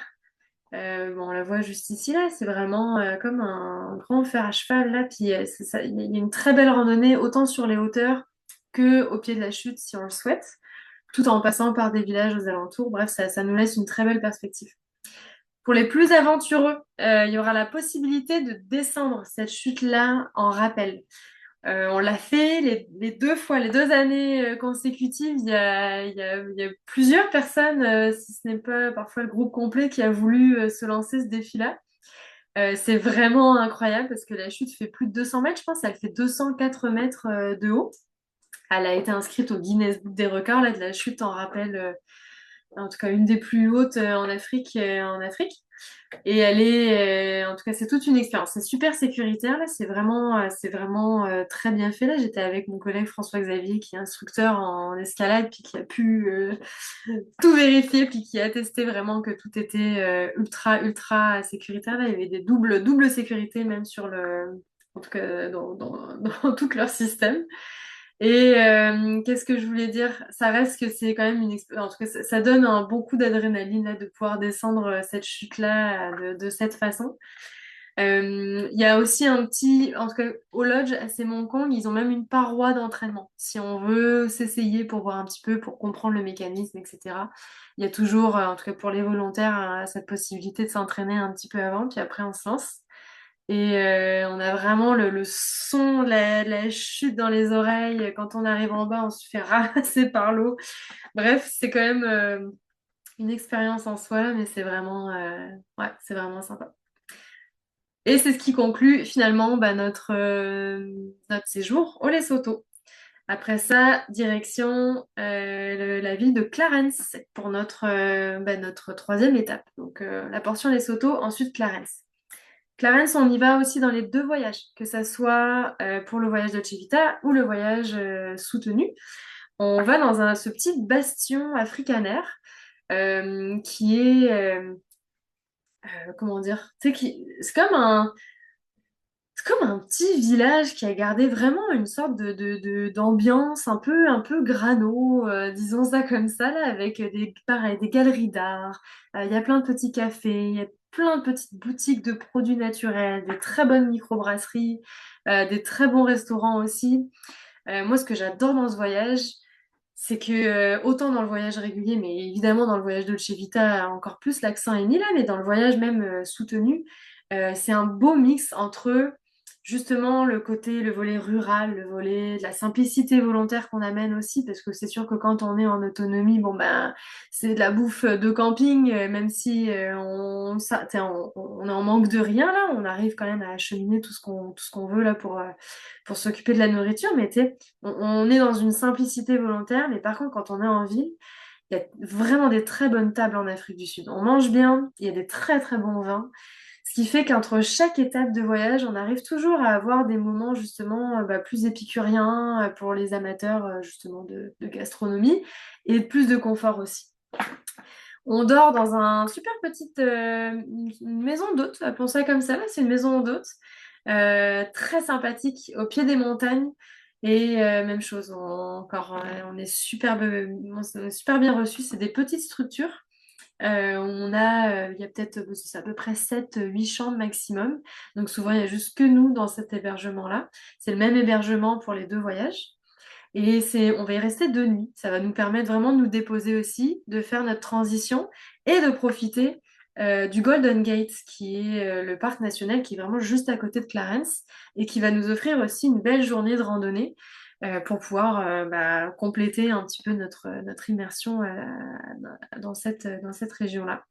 Bon, on la voit juste ici là, c'est vraiment comme un grand fer à cheval là, puis il y a une très belle randonnée autant sur les hauteurs que au pied de la chute si on le souhaite tout en passant par des villages aux alentours. Bref, ça nous laisse une très belle perspective. Pour les plus aventureux, il y aura la possibilité de descendre cette chute-là en rappel. On l'a fait les 2 fois, les 2 années consécutives. Il y a plusieurs personnes, si ce n'est pas parfois le groupe complet, qui a voulu se lancer ce défi-là. C'est vraiment incroyable parce que la chute fait plus de 200 mètres, je pense. Elle fait 204 mètres de haut. Elle a été inscrite au Guinness Book des records là, de la chute en rappel, en tout cas une des plus hautes en Afrique. Et elle est, en tout cas, c'est toute une expérience. C'est super sécuritaire là, c'est vraiment très bien fait là. J'étais avec mon collègue François-Xavier qui est instructeur en escalade puis qui a pu tout vérifier puis qui a testé vraiment que tout était ultra sécuritaire là. Il y avait des doubles sécurités même en tout cas dans tout leur système. Et qu'est-ce que je voulais dire? Ça reste que c'est quand même une expérience. En tout cas, ça donne un bon coup d'adrénaline là, de pouvoir descendre cette chute-là de cette façon. Il y a aussi en tout cas au lodge à Semonkong, ils ont même une paroi d'entraînement. Si on veut s'essayer pour voir un petit peu, pour comprendre le mécanisme, etc. Il y a toujours, en tout cas pour les volontaires, cette possibilité de s'entraîner un petit peu avant, puis après on se lance. Et on a vraiment le son de la chute dans les oreilles. Quand on arrive en bas, on se fait ramasser par l'eau. Bref, c'est quand même une expérience en soi, mais ouais, c'est vraiment sympa. Et c'est ce qui conclut finalement bah, notre séjour au Lesotho. Après ça, direction la ville de Clarence pour notre troisième étape. Donc la portion Lesotho, ensuite Clarence. Clarence, on y va aussi dans les 2 voyages, que ça soit pour le voyage de Chivita ou le voyage soutenu. On va dans ce petit bastion afrikaner qui est, comment dire, tu sais, c'est comme un petit village qui a gardé vraiment une sorte d'ambiance un peu grano, disons ça comme ça, là, avec pareil, des galeries d'art. Il y a plein de petits cafés, il y a plein de petites boutiques de produits naturels, des très bonnes microbrasseries, des très bons restaurants aussi. Moi, ce que j'adore dans ce voyage, c'est que autant dans le voyage régulier, mais évidemment dans le voyage Dolce Vita, encore plus l'accent est mis là, mais dans le voyage même soutenu, c'est un beau mix entre justement le volet rural, le volet de la simplicité volontaire qu'on amène aussi, parce que c'est sûr que quand on est en autonomie, bon ben c'est de la bouffe de camping, même si on est en manque de rien là, on arrive quand même à acheminer tout ce qu'on veut là pour s'occuper de la nourriture, mais tu sais, on est dans une simplicité volontaire, mais par contre, quand on est en ville, il y a vraiment des très bonnes tables en Afrique du Sud. On mange bien, il y a des très très bons vins. Ce qui fait qu'entre chaque étape de voyage, on arrive toujours à avoir des moments justement plus épicuriens pour les amateurs justement de gastronomie et plus de confort aussi. On dort dans un super petite une maison d'hôte, appelons ça comme ça. Là, c'est une maison d'hôte très sympathique au pied des montagnes. Et même chose, on est on est super bien reçus. C'est des petites structures. Il y a peut-être, c'est à peu près 7 8 chambres maximum. Donc souvent, il n'y a juste que nous dans cet hébergement-là. C'est le même hébergement pour les deux voyages. Et on va y rester 2 nuits. Ça va nous permettre vraiment de nous déposer aussi, de faire notre transition et de profiter du Golden Gate, qui est le parc national qui est vraiment juste à côté de Clarence et qui va nous offrir aussi une belle journée de randonnée pour pouvoir compléter un petit peu notre immersion dans cette région-là.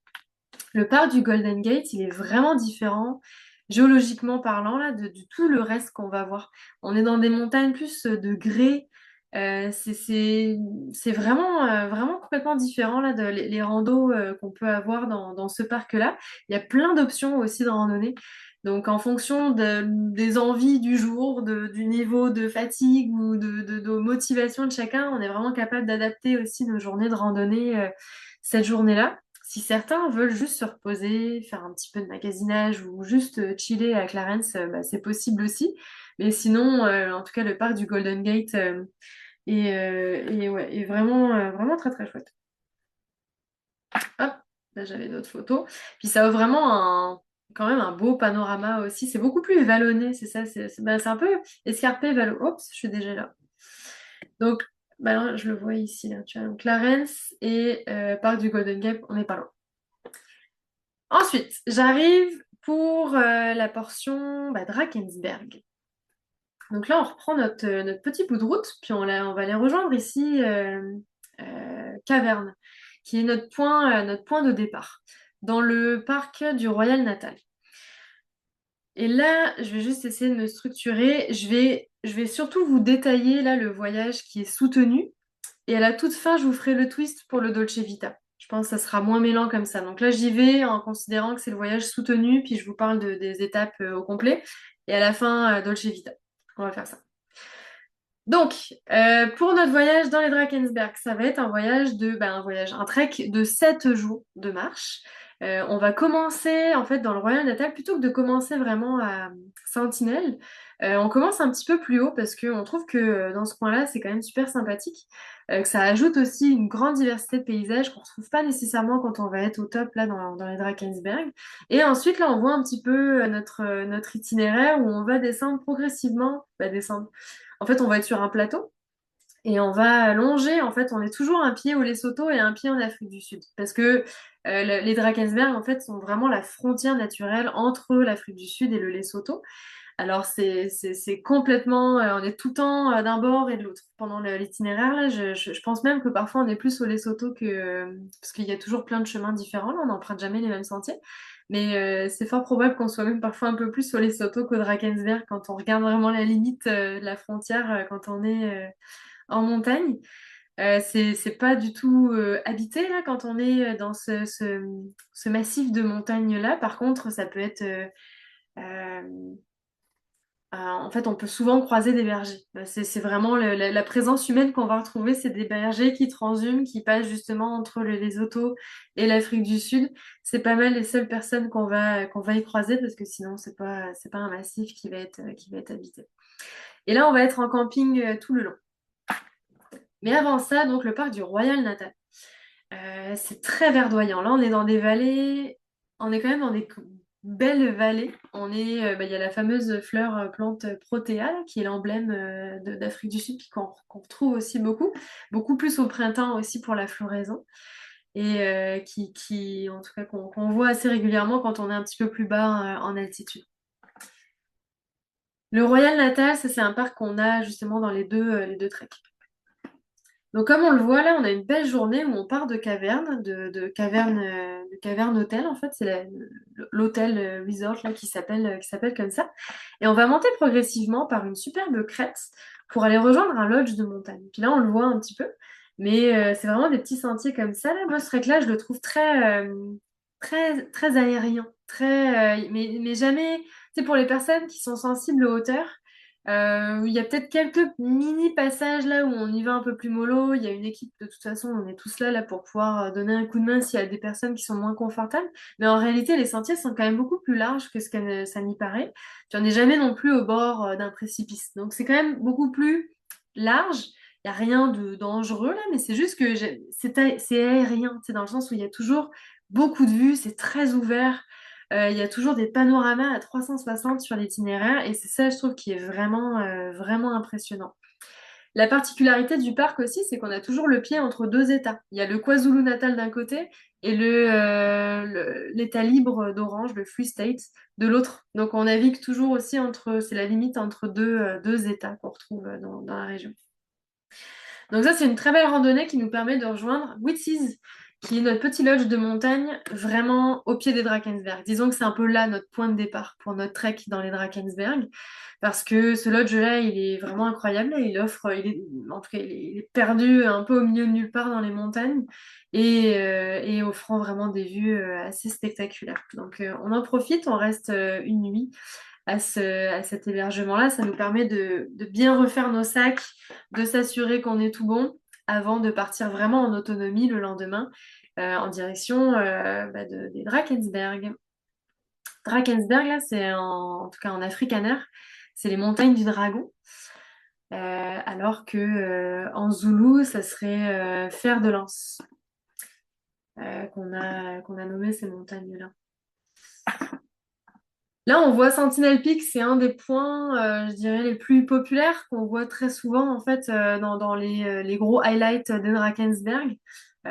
Le parc du Golden Gate, il est vraiment différent, géologiquement parlant, là, de tout le reste qu'on va voir. On est dans des montagnes plus de grès. C'est vraiment, vraiment complètement différent là, les randos qu'on peut avoir dans ce parc-là. Il y a plein d'options aussi de randonnée. Donc, en fonction des envies du jour, du niveau de fatigue ou de motivation de chacun, on est vraiment capable d'adapter aussi nos journées de randonnée cette journée-là. Si certains veulent juste se reposer, faire un petit peu de magasinage ou juste chiller à Clarence, c'est possible aussi. Mais sinon, en tout cas, le parc du Golden Gate est vraiment, vraiment très très chouette. Hop, là j'avais d'autres photos. Puis ça offre vraiment quand même un beau panorama aussi. C'est beaucoup plus vallonné, c'est ça. C'est un peu escarpé, Oups, je suis déjà là. Donc, là, je le vois ici, là, tu vois. Donc, Clarence et parc du Golden Gate, on n'est pas loin. Ensuite, j'arrive pour la portion Drakensberg. Donc là, on reprend notre petit bout de route, puis on va aller rejoindre ici Caverne, qui est notre point de départ, dans le parc du Royal Natal. Et là, je vais juste essayer de me structurer. Je vais surtout vous détailler là le voyage qui est soutenu. Et à la toute fin, je vous ferai le twist pour le Dolce Vita. Je pense que ça sera moins mêlant comme ça. Donc là, j'y vais en considérant que c'est le voyage soutenu, puis je vous parle des étapes au complet. Et à la fin, Dolce Vita. On va faire ça. Donc, pour notre voyage dans les Drakensberg, ça va être un trek de 7 jours de marche. On va commencer en fait dans le Royal Natal plutôt que de commencer vraiment à Sentinelle. On commence un petit peu plus haut parce qu'on trouve que dans ce coin-là, c'est quand même super sympathique. Que ça ajoute aussi une grande diversité de paysages qu'on ne retrouve pas nécessairement quand on va être au top là dans les Drakensberg. Et ensuite, là, on voit un petit peu notre itinéraire où on va descendre progressivement, descendre. En fait, on va être sur un plateau et on va longer. En fait, on est toujours un pied au Lesotho et un pied en Afrique du Sud. Parce que les Drakensberg, en fait, sont vraiment la frontière naturelle entre l'Afrique du Sud et le Lesotho. Alors, c'est complètement. On est tout le temps d'un bord et de l'autre. Pendant l'itinéraire, là, je pense même que parfois on est plus au Lesotho que. Parce qu'il y a toujours plein de chemins différents. Là, on n'emprunte jamais les mêmes sentiers. Mais c'est fort probable qu'on soit même parfois un peu plus au Lesotho qu'au Drakensberg quand on regarde vraiment la limite de la frontière quand on est en montagne. C'est pas du tout habité là quand on est dans ce massif de montagne-là. Par contre, ça peut être. Euh, en fait, on peut souvent croiser des bergers. C'est vraiment la présence humaine qu'on va retrouver, c'est des bergers qui transhument, qui passent justement entre le Lesotho et l'Afrique du Sud. C'est pas mal les seules personnes qu'on va y croiser parce que sinon, c'est pas un massif qui va être habité. Et là, on va être en camping tout le long. Mais avant ça, donc le parc du Royal Natal. C'est très verdoyant. Là, on est dans des vallées, on est quand même dans des belles vallées. Il y a la fameuse fleur plante Protea, là, qui est l'emblème d'Afrique du Sud, puis qu'on retrouve aussi beaucoup plus au printemps aussi pour la floraison. Et en tout cas, qu'on voit assez régulièrement quand on est un petit peu plus bas en altitude. Le Royal Natal, ça c'est un parc qu'on a justement dans les deux treks. Donc, comme on le voit là, on a une belle journée où on part de caverne, de caverne hôtel en fait, c'est l'hôtel resort là qui s'appelle comme ça. Et on va monter progressivement par une superbe crête pour aller rejoindre un lodge de montagne. Puis là, on le voit un petit peu, mais c'est vraiment des petits sentiers comme ça là. Moi, ce trek-là, je le trouve très, très aérien, très, mais jamais, c'est pour les personnes qui sont sensibles aux hauteurs. Il y a peut-être quelques mini passages là où on y va un peu plus mollo. Il y a une équipe, de toute façon, on est tous là pour pouvoir donner un coup de main s'il y a des personnes qui sont moins confortables. Mais en réalité, les sentiers sont quand même beaucoup plus larges que ce que ça n'y paraît. Tu n'en es jamais non plus au bord d'un précipice. Donc c'est quand même beaucoup plus large. Il n'y a rien de dangereux là, mais c'est juste que c'est aérien. C'est dans le sens où il y a toujours beaucoup de vues, c'est très ouvert. Il y a toujours des panoramas à 360 sur l'itinéraire et c'est ça, je trouve, qui est vraiment impressionnant. La particularité du parc aussi, c'est qu'on a toujours le pied entre deux États. Il y a le KwaZulu-Natal d'un côté et l'État libre d'Orange, le Free State, de l'autre. Donc on navigue toujours aussi c'est la limite entre deux États qu'on retrouve dans la région. Donc ça, c'est une très belle randonnée qui nous permet de rejoindre Whitsies, qui est notre petit lodge de montagne vraiment au pied des Drakensberg. Disons que c'est un peu là notre point de départ pour notre trek dans les Drakensberg, parce que ce lodge-là, il est vraiment incroyable. En tout cas, il est perdu un peu au milieu de nulle part dans les montagnes et offrant vraiment des vues assez spectaculaires. Donc on en profite, on reste une nuit à cet hébergement-là. Ça nous permet de bien refaire nos sacs, de s'assurer qu'on est tout bon avant de partir vraiment en autonomie le lendemain en direction des Drakensberg. Drakensberg, là, en tout cas en afrikaner, c'est les montagnes du dragon. Alors que en zoulou, ça serait fer de lance qu'on a nommé ces montagnes-là. Là, on voit Sentinel Peak, c'est un des points, je dirais, les plus populaires qu'on voit très souvent en fait dans les gros highlights des Drakensberg.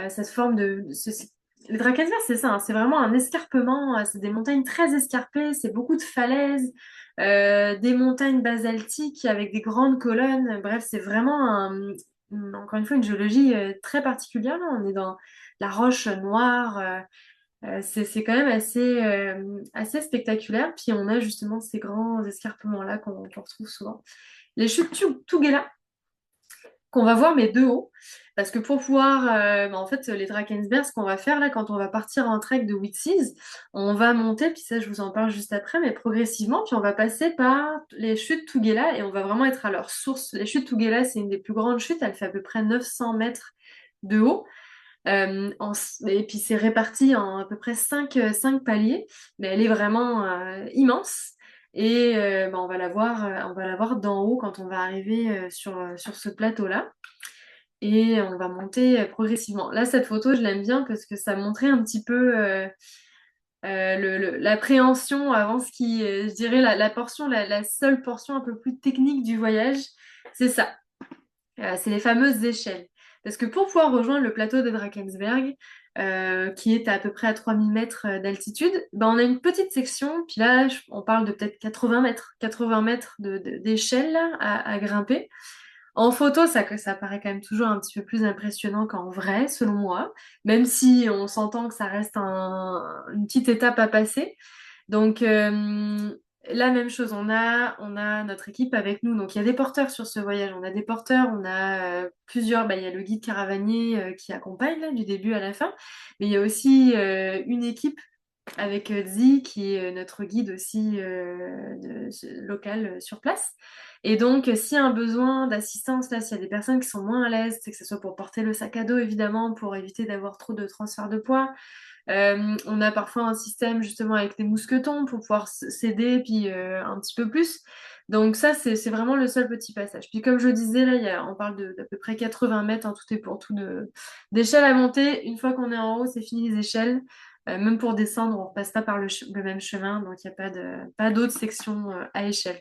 Cette forme le Drakensberg, c'est ça, hein, c'est vraiment un escarpement, c'est des montagnes très escarpées, c'est beaucoup de falaises, des montagnes basaltiques avec des grandes colonnes. Bref, c'est vraiment encore une fois une géologie très particulière. Là, on est dans la roche noire. C'est quand même assez spectaculaire. Puis on a justement ces grands escarpements-là qu'on retrouve souvent. Les chutes Tugela, qu'on va voir, mais de haut. Parce que pour pouvoir, en fait, les Drakensberg, ce qu'on va faire là, quand on va partir en trek de Whitsies, on va monter, puis ça, je vous en parle juste après, mais progressivement, puis on va passer par les chutes Tugela et on va vraiment être à leur source. Les chutes Tugela, c'est une des plus grandes chutes, elle fait à peu près 900 mètres de haut. Et puis c'est réparti en à peu près 5 paliers, mais elle est vraiment immense. Et on va la voir d'en haut quand on va arriver sur ce plateau-là. Et on va monter progressivement. Là, cette photo, je l'aime bien parce que ça montrait un petit peu l'appréhension avant je dirais, la seule portion un peu plus technique du voyage. C'est ça. C'est les fameuses échelles. Parce que pour pouvoir rejoindre le plateau de Drakensberg, qui est à peu près à 3000 mètres d'altitude, ben on a une petite section, puis là, on parle de peut-être 80 mètres d'échelle là, à grimper. En photo, ça paraît quand même toujours un petit peu plus impressionnant qu'en vrai, selon moi, même si on s'entend que ça reste une petite étape à passer. Donc, la même chose, on a notre équipe avec nous. Donc, il y a des porteurs sur ce voyage. On a des porteurs, on a plusieurs. Bah, il y a le guide caravanier qui accompagne là, du début à la fin. Mais il y a aussi une équipe avec Zi, qui est notre guide aussi local sur place. Et donc, s'il y a un besoin d'assistance, là, s'il y a des personnes qui sont moins à l'aise, c'est que ce soit pour porter le sac à dos, évidemment, pour éviter d'avoir trop de transfert de poids, on a parfois un système justement avec des mousquetons pour pouvoir s'aider puis un petit peu plus. Donc ça, c'est vraiment le seul petit passage. Puis comme je disais, là, on parle d'à peu près 80 mètres en tout et pour tout d'échelle à monter. Une fois qu'on est en haut, c'est fini les échelles. Même pour descendre, on ne repasse pas par le même chemin, donc il n'y a pas d'autres sections à échelle.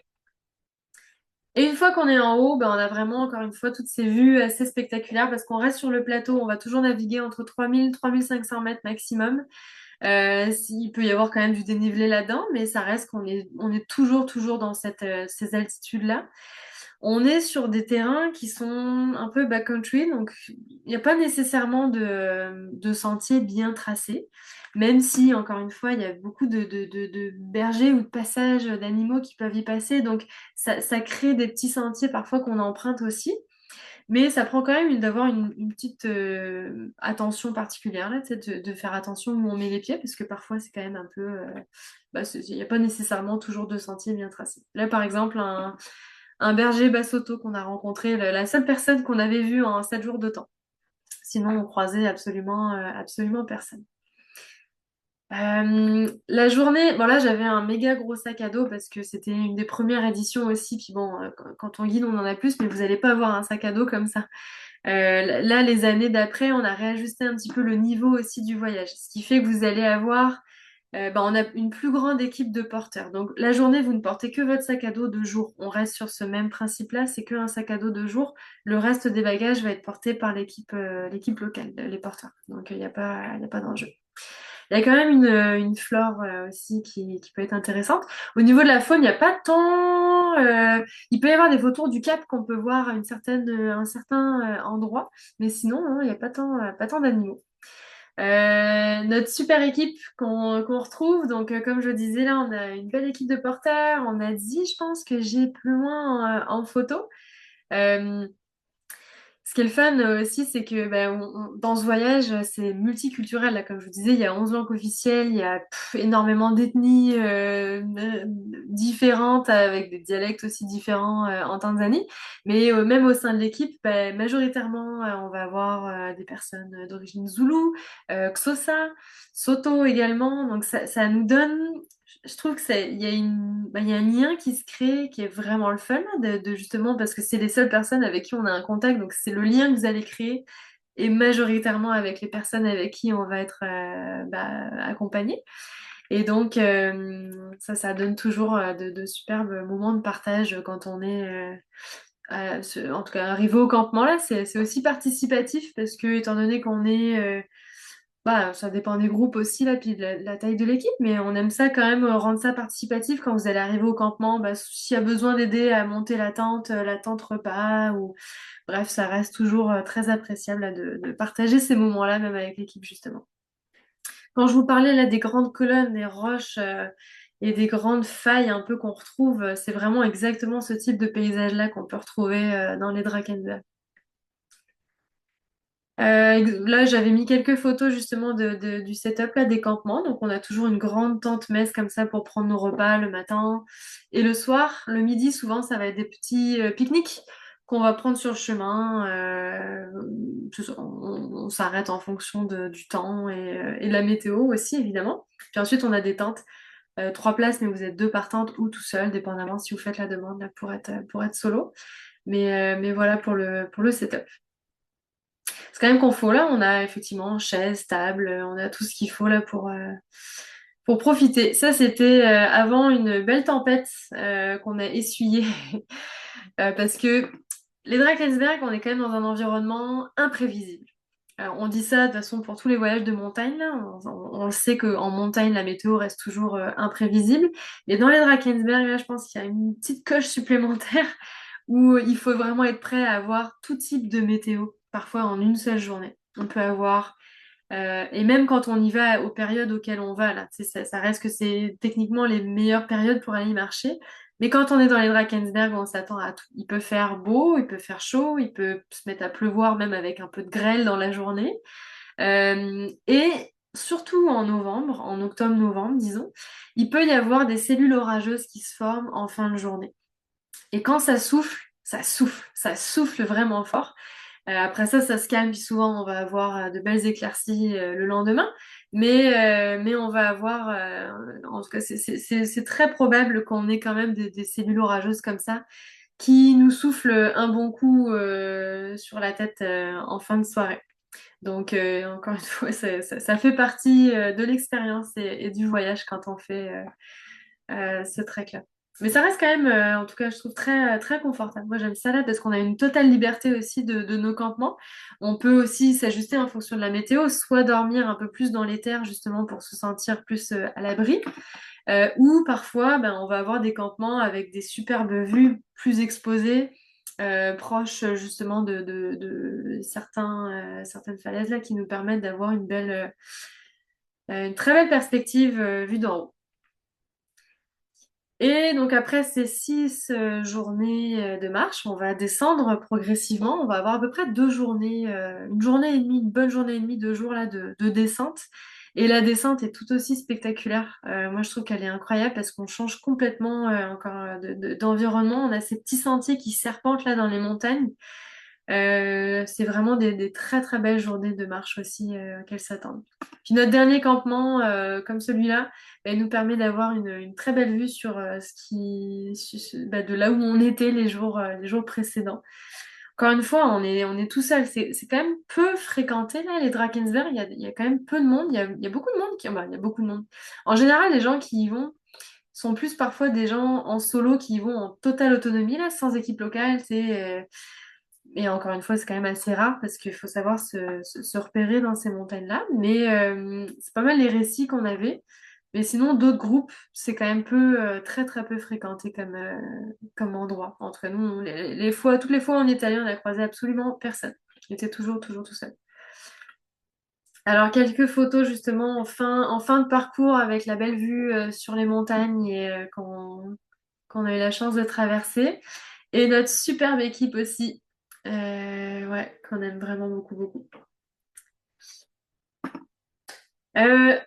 Et une fois qu'on est en haut, ben, on a vraiment, encore une fois, toutes ces vues assez spectaculaires parce qu'on reste sur le plateau, on va toujours naviguer entre 3000 3500 mètres maximum. Il peut y avoir quand même du dénivelé là-dedans, mais ça reste on est toujours dans ces altitudes-là. On est sur des terrains qui sont un peu backcountry, donc il n'y a pas nécessairement de sentiers bien tracés, même si, encore une fois, il y a beaucoup de bergers ou de passages d'animaux qui peuvent y passer, donc ça crée des petits sentiers parfois qu'on emprunte aussi. Mais ça prend quand même d'avoir une petite attention particulière, là, tu sais, de faire attention où on met les pieds, parce que parfois c'est quand même un peu... bah, il n'y a pas nécessairement toujours de sentiers bien tracés. Là, par exemple, un berger Basotho qu'on a rencontré, la seule personne qu'on avait vue en 7 jours de temps. Sinon, on croisait absolument personne. La journée, bon là j'avais un méga gros sac à dos parce que c'était une des premières éditions aussi. Puis bon, quand on guide, on en a plus, mais vous n'allez pas avoir un sac à dos comme ça. Là, les années d'après, on a réajusté un petit peu le niveau aussi du voyage, ce qui fait que vous allez avoir, bah, on a une plus grande équipe de porteurs. Donc la journée, vous ne portez que votre sac à dos de jour. On reste sur ce même principe-là, c'est qu'un sac à dos de jour. Le reste des bagages va être porté par l'équipe locale, les porteurs. Donc il y a pas d'enjeu. Il y a quand même une flore aussi qui peut être intéressante. Au niveau de la faune, il n'y a pas tant... il peut y avoir des vautours du Cap qu'on peut voir à un certain endroit, mais sinon, hein, il n'y a pas tant d'animaux. Notre super équipe qu'on retrouve, donc comme je disais là, on a une belle équipe de porteurs, on a dit, je pense que j'ai plus loin en photo. Euh, Ce qui est le fun aussi, c'est que ben, dans ce voyage, c'est multiculturel. Là, comme je vous disais, il y a 11 langues officielles, il y a énormément d'ethnies différentes, avec des dialectes aussi différents en Tanzanie. Mais même au sein de l'équipe, ben, majoritairement, on va avoir des personnes d'origine zoulou, Xhosa, Soto également. Donc ça nous donne je trouve que il y a il y a un lien qui se crée qui est vraiment le fun de justement parce que c'est les seules personnes avec qui on a un contact, donc c'est le lien que vous allez créer et majoritairement avec les personnes avec qui on va être accompagné. Et donc ça donne toujours de superbes moments de partage quand on est en tout cas arrivé au campement là, c'est aussi participatif parce que étant donné qu'on est bah, ça dépend des groupes aussi, là, puis de la taille de l'équipe, mais on aime ça quand même, rendre ça participatif quand vous allez arriver au campement. Bah, s'il y a besoin d'aider à monter la tente repas, ou bref, ça reste toujours très appréciable là, de partager ces moments-là, même avec l'équipe, justement. Quand je vous parlais là des grandes colonnes, des roches et des grandes failles un peu qu'on retrouve, c'est vraiment exactement ce type de paysage-là qu'on peut retrouver dans les Drakensberg. Là, j'avais mis quelques photos justement du setup là, des campements. Donc, on a toujours une grande tente messe comme ça pour prendre nos repas le matin et le soir. Le midi, souvent, ça va être des petits pique-niques qu'on va prendre sur le chemin. On s'arrête en fonction du temps et de la météo aussi, évidemment. Puis ensuite, on a des tentes, 3 places, mais vous êtes deux par tente ou tout seul, dépendamment si vous faites la demande là, pour être solo. Mais voilà pour le setup. C'est quand même qu'on faut là, on a effectivement chaise, table, on a tout ce qu'il faut là pour profiter. Ça, c'était avant une belle tempête qu'on a essuyée parce que les Drakensberg, on est quand même dans un environnement imprévisible. Alors, on dit ça de toute façon pour tous les voyages de montagne, là. On le sait qu'en montagne, la météo reste toujours imprévisible. Mais dans les Drakensberg, là, je pense qu'il y a une petite coche supplémentaire où il faut vraiment être prêt à avoir tout type de météo, parfois en une seule journée. On peut avoir, et même quand on y va aux périodes auxquelles on va, là, tu sais, ça reste que c'est techniquement les meilleures périodes pour aller y marcher. Mais quand on est dans les Drakensberg, on s'attend à tout. Il peut faire beau, il peut faire chaud, il peut se mettre à pleuvoir même avec un peu de grêle dans la journée. Et surtout en novembre, en octobre-novembre, disons, il peut y avoir des cellules orageuses qui se forment en fin de journée. Et quand ça souffle vraiment fort. Après ça, ça se calme, puis souvent on va avoir de belles éclaircies le lendemain, mais on va avoir, en tout cas, c'est très probable qu'on ait quand même des cellules orageuses comme ça qui nous soufflent un bon coup sur la tête en fin de soirée. Donc, encore une fois, ça fait partie de l'expérience et du voyage quand on fait ce trek-là. Mais ça reste quand même, en tout cas, je trouve très confortable. Moi, j'aime ça là parce qu'on a une totale liberté aussi de nos campements. On peut aussi s'ajuster en fonction de la météo, soit dormir un peu plus dans les terres justement pour se sentir plus à l'abri, ou parfois, ben, on va avoir des campements avec des superbes vues plus exposées, proches justement de certaines falaises là qui nous permettent d'avoir une très belle perspective vue d'en haut. Et donc après ces 6 journées de marche, on va descendre progressivement. On va avoir à peu près 2 journées, une journée et demie, une bonne journée et demie, 2 jours là de descente. Et la descente est tout aussi spectaculaire. Moi, je trouve qu'elle est incroyable parce qu'on change complètement encore d'environnement. On a ces petits sentiers qui serpentent là dans les montagnes. C'est vraiment des très très belles journées de marche aussi auxquelles s'attendre. Puis notre dernier campement, comme celui-là, bah, il nous permet d'avoir une très belle vue sur de là où on était les jours précédents. Encore une fois, on est tout seul. C'est quand même peu fréquenté là, les Drakensberg. Il y a quand même peu de monde. Il y a beaucoup de monde il y a beaucoup de monde. En général, les gens qui y vont sont plus parfois des gens en solo qui y vont en totale autonomie là, sans équipe locale. Et encore une fois, c'est quand même assez rare parce qu'il faut savoir se repérer dans ces montagnes-là. Mais c'est pas mal les récits qu'on avait. Mais sinon, d'autres groupes, c'est quand même très très peu fréquenté comme endroit. Entre nous, toutes les fois où on est allé, on n'a croisé absolument personne. On était toujours, toujours tout seul. Alors, quelques photos justement en fin de parcours avec la belle vue sur les montagnes et qu'on a eu la chance de traverser. Et notre superbe équipe aussi, ouais, qu'on aime vraiment beaucoup, beaucoup.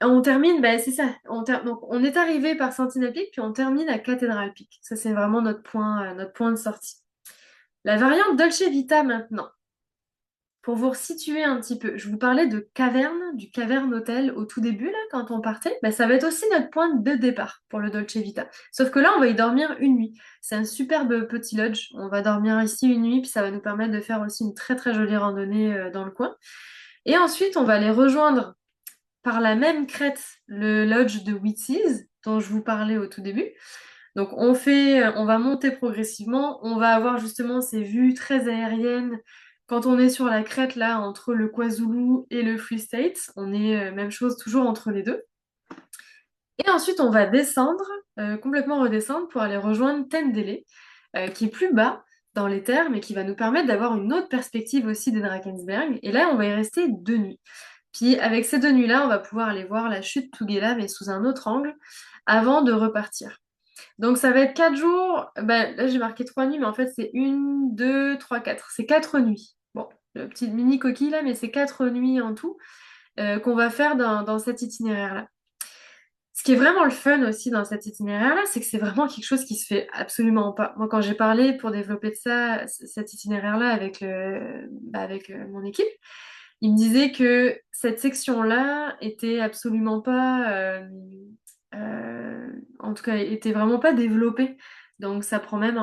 On termine, bah, c'est ça. Donc, on est arrivé par Sentinel Peak, puis on termine à Cathedral Peak. Ça, c'est vraiment notre point de sortie. La variante Dolce Vita maintenant. Pour vous resituer un petit peu, je vous parlais de caverne, du caverne hôtel au tout début, là, quand on partait. Bah, ça va être aussi notre point de départ pour le Dolce Vita. Sauf que là, on va y dormir une nuit. C'est un superbe petit lodge. On va dormir ici une nuit, puis ça va nous permettre de faire aussi une très très jolie randonnée dans le coin. Et ensuite, on va aller rejoindre par la même crête le lodge de Whitseas, dont je vous parlais au tout début. Donc on va monter progressivement, on va avoir justement ces vues très aériennes. Quand on est sur la crête là, entre le KwaZulu et le Free State, on est même chose toujours entre les deux. Et ensuite on va descendre, complètement redescendre pour aller rejoindre Tendele, qui est plus bas dans les terres, mais qui va nous permettre d'avoir une autre perspective aussi des Drakensberg. Et là on va y rester 2 nuits. Puis avec ces 2 nuits-là, on va pouvoir aller voir la chute Tugela, mais sous un autre angle, avant de repartir. Donc ça va être 4 jours. Ben, là j'ai marqué 3 nuits, mais en fait c'est 1, 2, 3, 4. C'est 4 nuits. Bon, le petit mini coquille là, mais c'est 4 nuits en tout qu'on va faire dans cet itinéraire-là. Ce qui est vraiment le fun aussi dans cet itinéraire-là, c'est que c'est vraiment quelque chose qui se fait absolument pas. Moi, quand j'ai parlé pour développer de ça, cet itinéraire-là avec mon équipe, il me disait que cette section-là était absolument pas, en tout cas, était vraiment pas développée. Donc, ça prend même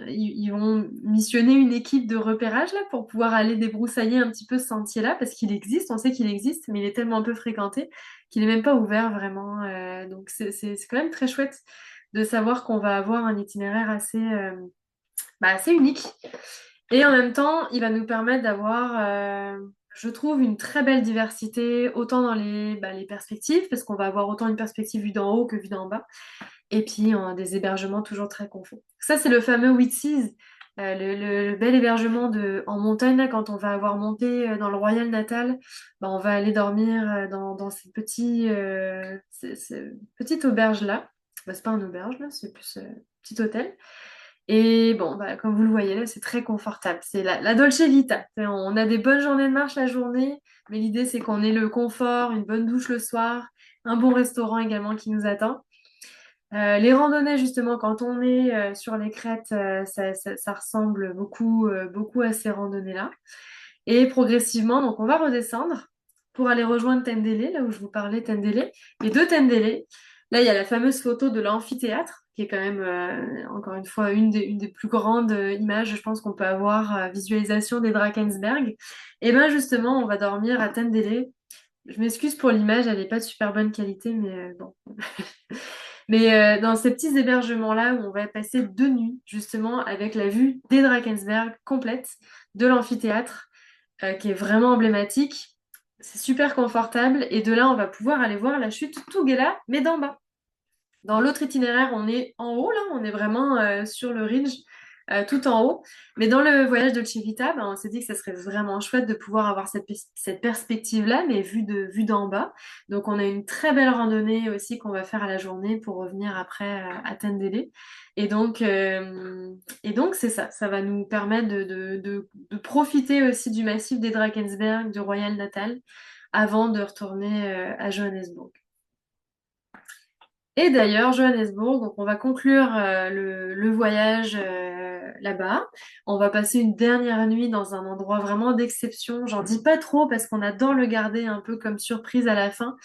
ils vont missionner une équipe de repérage là pour pouvoir aller débroussailler un petit peu ce sentier-là parce qu'il existe, on sait qu'il existe, mais il est tellement peu fréquenté qu'il est même pas ouvert vraiment. Donc, c'est quand même très chouette de savoir qu'on va avoir un itinéraire assez unique. Et en même temps, il va nous permettre d'avoir, je trouve, une très belle diversité, autant dans les perspectives, parce qu'on va avoir autant une perspective vue d'en haut que vue d'en bas, et puis des hébergements toujours très confort. Ça, c'est le fameux Whitseas, le bel hébergement en montagne, là, quand on va avoir monté dans le Royal Natal, bah, on va aller dormir dans ces petites auberges-là. Bah, c'est pas un auberge, là, c'est plus petit hôtel. Et bon, bah, comme vous le voyez là, c'est très confortable. C'est la Dolce Vita. On a des bonnes journées de marche la journée, mais l'idée c'est qu'on ait le confort, une bonne douche le soir, un bon restaurant également qui nous attend. Les randonnées, justement, quand on est sur les crêtes, ça ressemble beaucoup, beaucoup à ces randonnées-là. Et progressivement, donc on va redescendre pour aller rejoindre Tendele, là où je vous parlais, Tendele. Et de Tendele, là, il y a la fameuse photo de l'amphithéâtre, qui est quand même, encore une fois, une des plus grandes images, je pense, qu'on peut avoir, visualisation des Drakensberg. Et bien, justement, on va dormir à Tendele. Je m'excuse pour l'image, elle n'est pas de super bonne qualité, mais bon. Mais dans ces petits hébergements-là où on va passer 2 nuits, justement, avec la vue des Drakensberg complète, de l'amphithéâtre, qui est vraiment emblématique. C'est super confortable. Et de là, on va pouvoir aller voir la chute Tugela, mais d'en bas. Dans l'autre itinéraire, on est en haut, là, on est vraiment sur le ridge. tout en haut. Mais dans le voyage de Vita, ben, on s'est dit que ça serait vraiment chouette de pouvoir avoir cette perspective-là, mais vue d'en bas. Donc, on a une très belle randonnée aussi qu'on va faire à la journée pour revenir après à Tendele. Et donc, euh, et donc c'est ça. Ça va nous permettre de profiter aussi du massif des Drakensberg, du Royal Natal, avant de retourner à Johannesburg. Et d'ailleurs, Johannesburg, donc on va conclure le voyage là-bas. On va passer une dernière nuit dans un endroit vraiment d'exception. J'en dis pas trop parce qu'on adore le garder un peu comme surprise à la fin,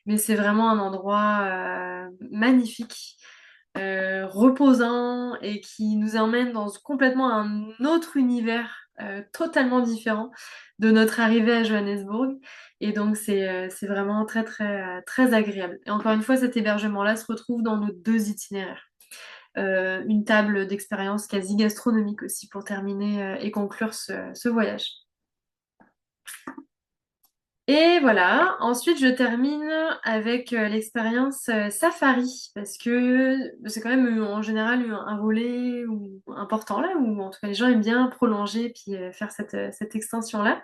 mais c'est vraiment un endroit magnifique, reposant et qui nous emmène dans complètement un autre univers totalement différent de notre arrivée à Johannesburg. Et donc, c'est vraiment très, très, très agréable. Et encore une fois, cet hébergement-là se retrouve dans nos deux itinéraires. Une table d'expérience quasi gastronomique aussi pour terminer et conclure ce voyage. Et voilà, ensuite je termine avec l'expérience safari, parce que c'est quand même en général un volet important là, où en tout cas les gens aiment bien prolonger puis faire cette extension-là.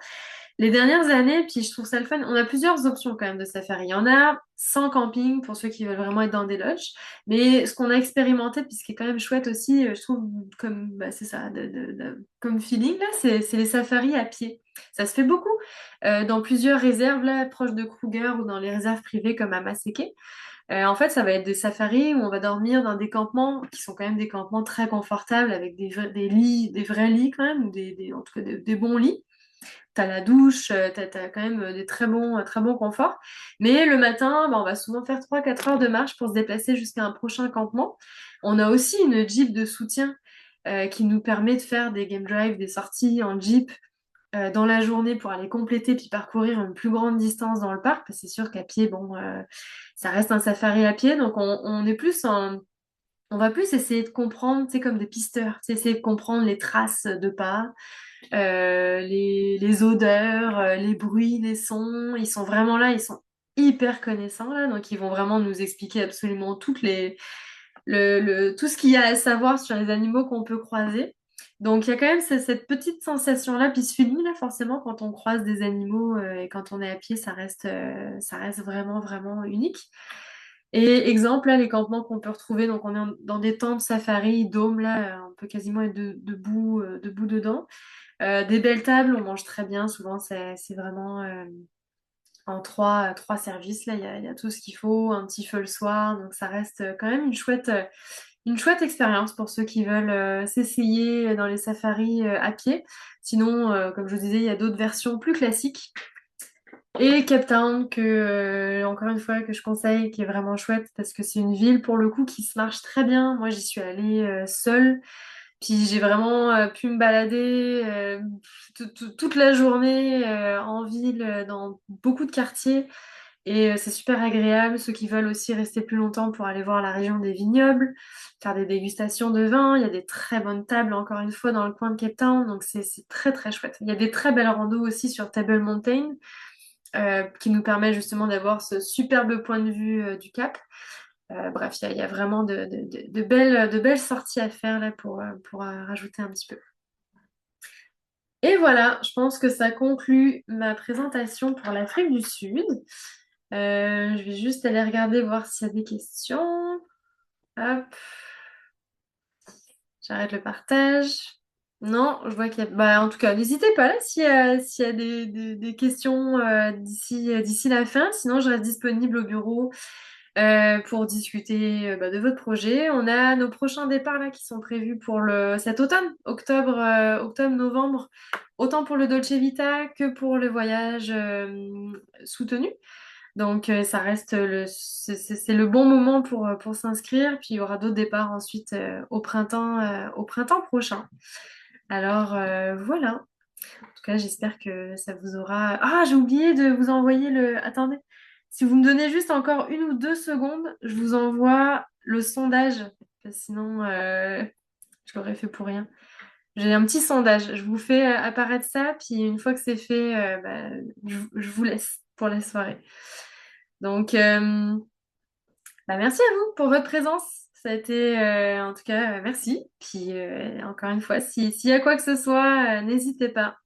Les dernières années, puis je trouve ça le fun, on a plusieurs options quand même de safari. Il y en a sans camping pour ceux qui veulent vraiment être dans des lodges, mais ce qu'on a expérimenté, puis ce qui est quand même chouette aussi, je trouve comme, bah, c'est ça, comme feeling là, c'est les safaris à pied. Ça se fait beaucoup dans plusieurs réserves là, proches de Kruger ou dans les réserves privées comme à Maseke. En fait, ça va être des safaris où on va dormir dans des campements qui sont quand même des campements très confortables avec des lits, des vrais lits quand même, ou en tout cas des bons lits. T'as la douche, t'as quand même des très bons conforts. Mais le matin, bah, on va souvent faire 3 4 heures de marche pour se déplacer jusqu'à un prochain campement. On a aussi une Jeep de soutien qui nous permet de faire des game drives, des sorties en Jeep dans la journée pour aller compléter puis parcourir une plus grande distance dans le parc. Parce que c'est sûr qu'à pied, bon, ça reste un safari à pied. Donc on est plus on va plus essayer de comprendre, tu sais, comme des pisteurs, tu sais, essayer de comprendre les traces de pas, les odeurs, les bruits, les sons. Ils sont vraiment là, ils sont hyper connaissants là, donc ils vont vraiment nous expliquer absolument tout ce qu'il y a à savoir sur les animaux qu'on peut croiser. Donc il y a quand même cette petite sensation-là, puis ce feeling-là, forcément, quand on croise des animaux et quand on est à pied, ça reste vraiment, vraiment unique. Et exemple, là, les campements qu'on peut retrouver, donc on est dans des tentes safari, dômes, là, on peut quasiment être debout dedans. Des belles tables, on mange très bien, souvent c'est vraiment en trois services, là, il y a tout ce qu'il faut, un petit feu le soir, donc ça reste quand même une chouette expérience pour ceux qui veulent s'essayer dans les safaris à pied. Sinon, comme je vous disais, il y a d'autres versions plus classiques. Et Cape Town, encore une fois, que je conseille, qui est vraiment chouette parce que c'est une ville pour le coup qui se marche très bien. Moi, j'y suis allée seule, puis j'ai vraiment pu me balader toute la journée en ville, dans beaucoup de quartiers. Et c'est super agréable. Ceux qui veulent aussi rester plus longtemps pour aller voir la région des vignobles, faire des dégustations de vin. Il y a des très bonnes tables, encore une fois, dans le coin de Cape Town. Donc c'est très très chouette. Il y a des très belles randos aussi sur Table Mountain qui nous permet justement d'avoir ce superbe point de vue du Cap. Bref, il y a vraiment de belles sorties à faire là pour rajouter un petit peu. Et voilà, je pense que ça conclut ma présentation pour l'Afrique du Sud. Je vais juste aller regarder voir s'il y a des questions. Hop, j'arrête le partage. Non, je vois qu'il y a... Bah, en tout cas, n'hésitez pas là s'il y a des questions d'ici la fin. Sinon, je reste disponible au bureau pour discuter bah, de votre projet. On a nos prochains départs là qui sont prévus pour cet automne, octobre-novembre, autant pour le Dolce Vita que pour le voyage soutenu. Donc ça reste c'est le bon moment pour s'inscrire. Puis il y aura d'autres départs ensuite au printemps prochain. Alors voilà. En tout cas, j'espère que ça vous aura. Ah, j'ai oublié de vous envoyer le. Attendez. Si vous me donnez juste encore 1 ou 2 secondes, je vous envoie le sondage. Parce que sinon, je l'aurais fait pour rien. J'ai un petit sondage. Je vous fais apparaître ça. Puis une fois que c'est fait, bah, je vous laisse pour la soirée. Donc, bah, merci à vous pour votre présence. Ça a été, en tout cas, merci. Puis, encore une fois, s'il y a quoi que ce soit, n'hésitez pas.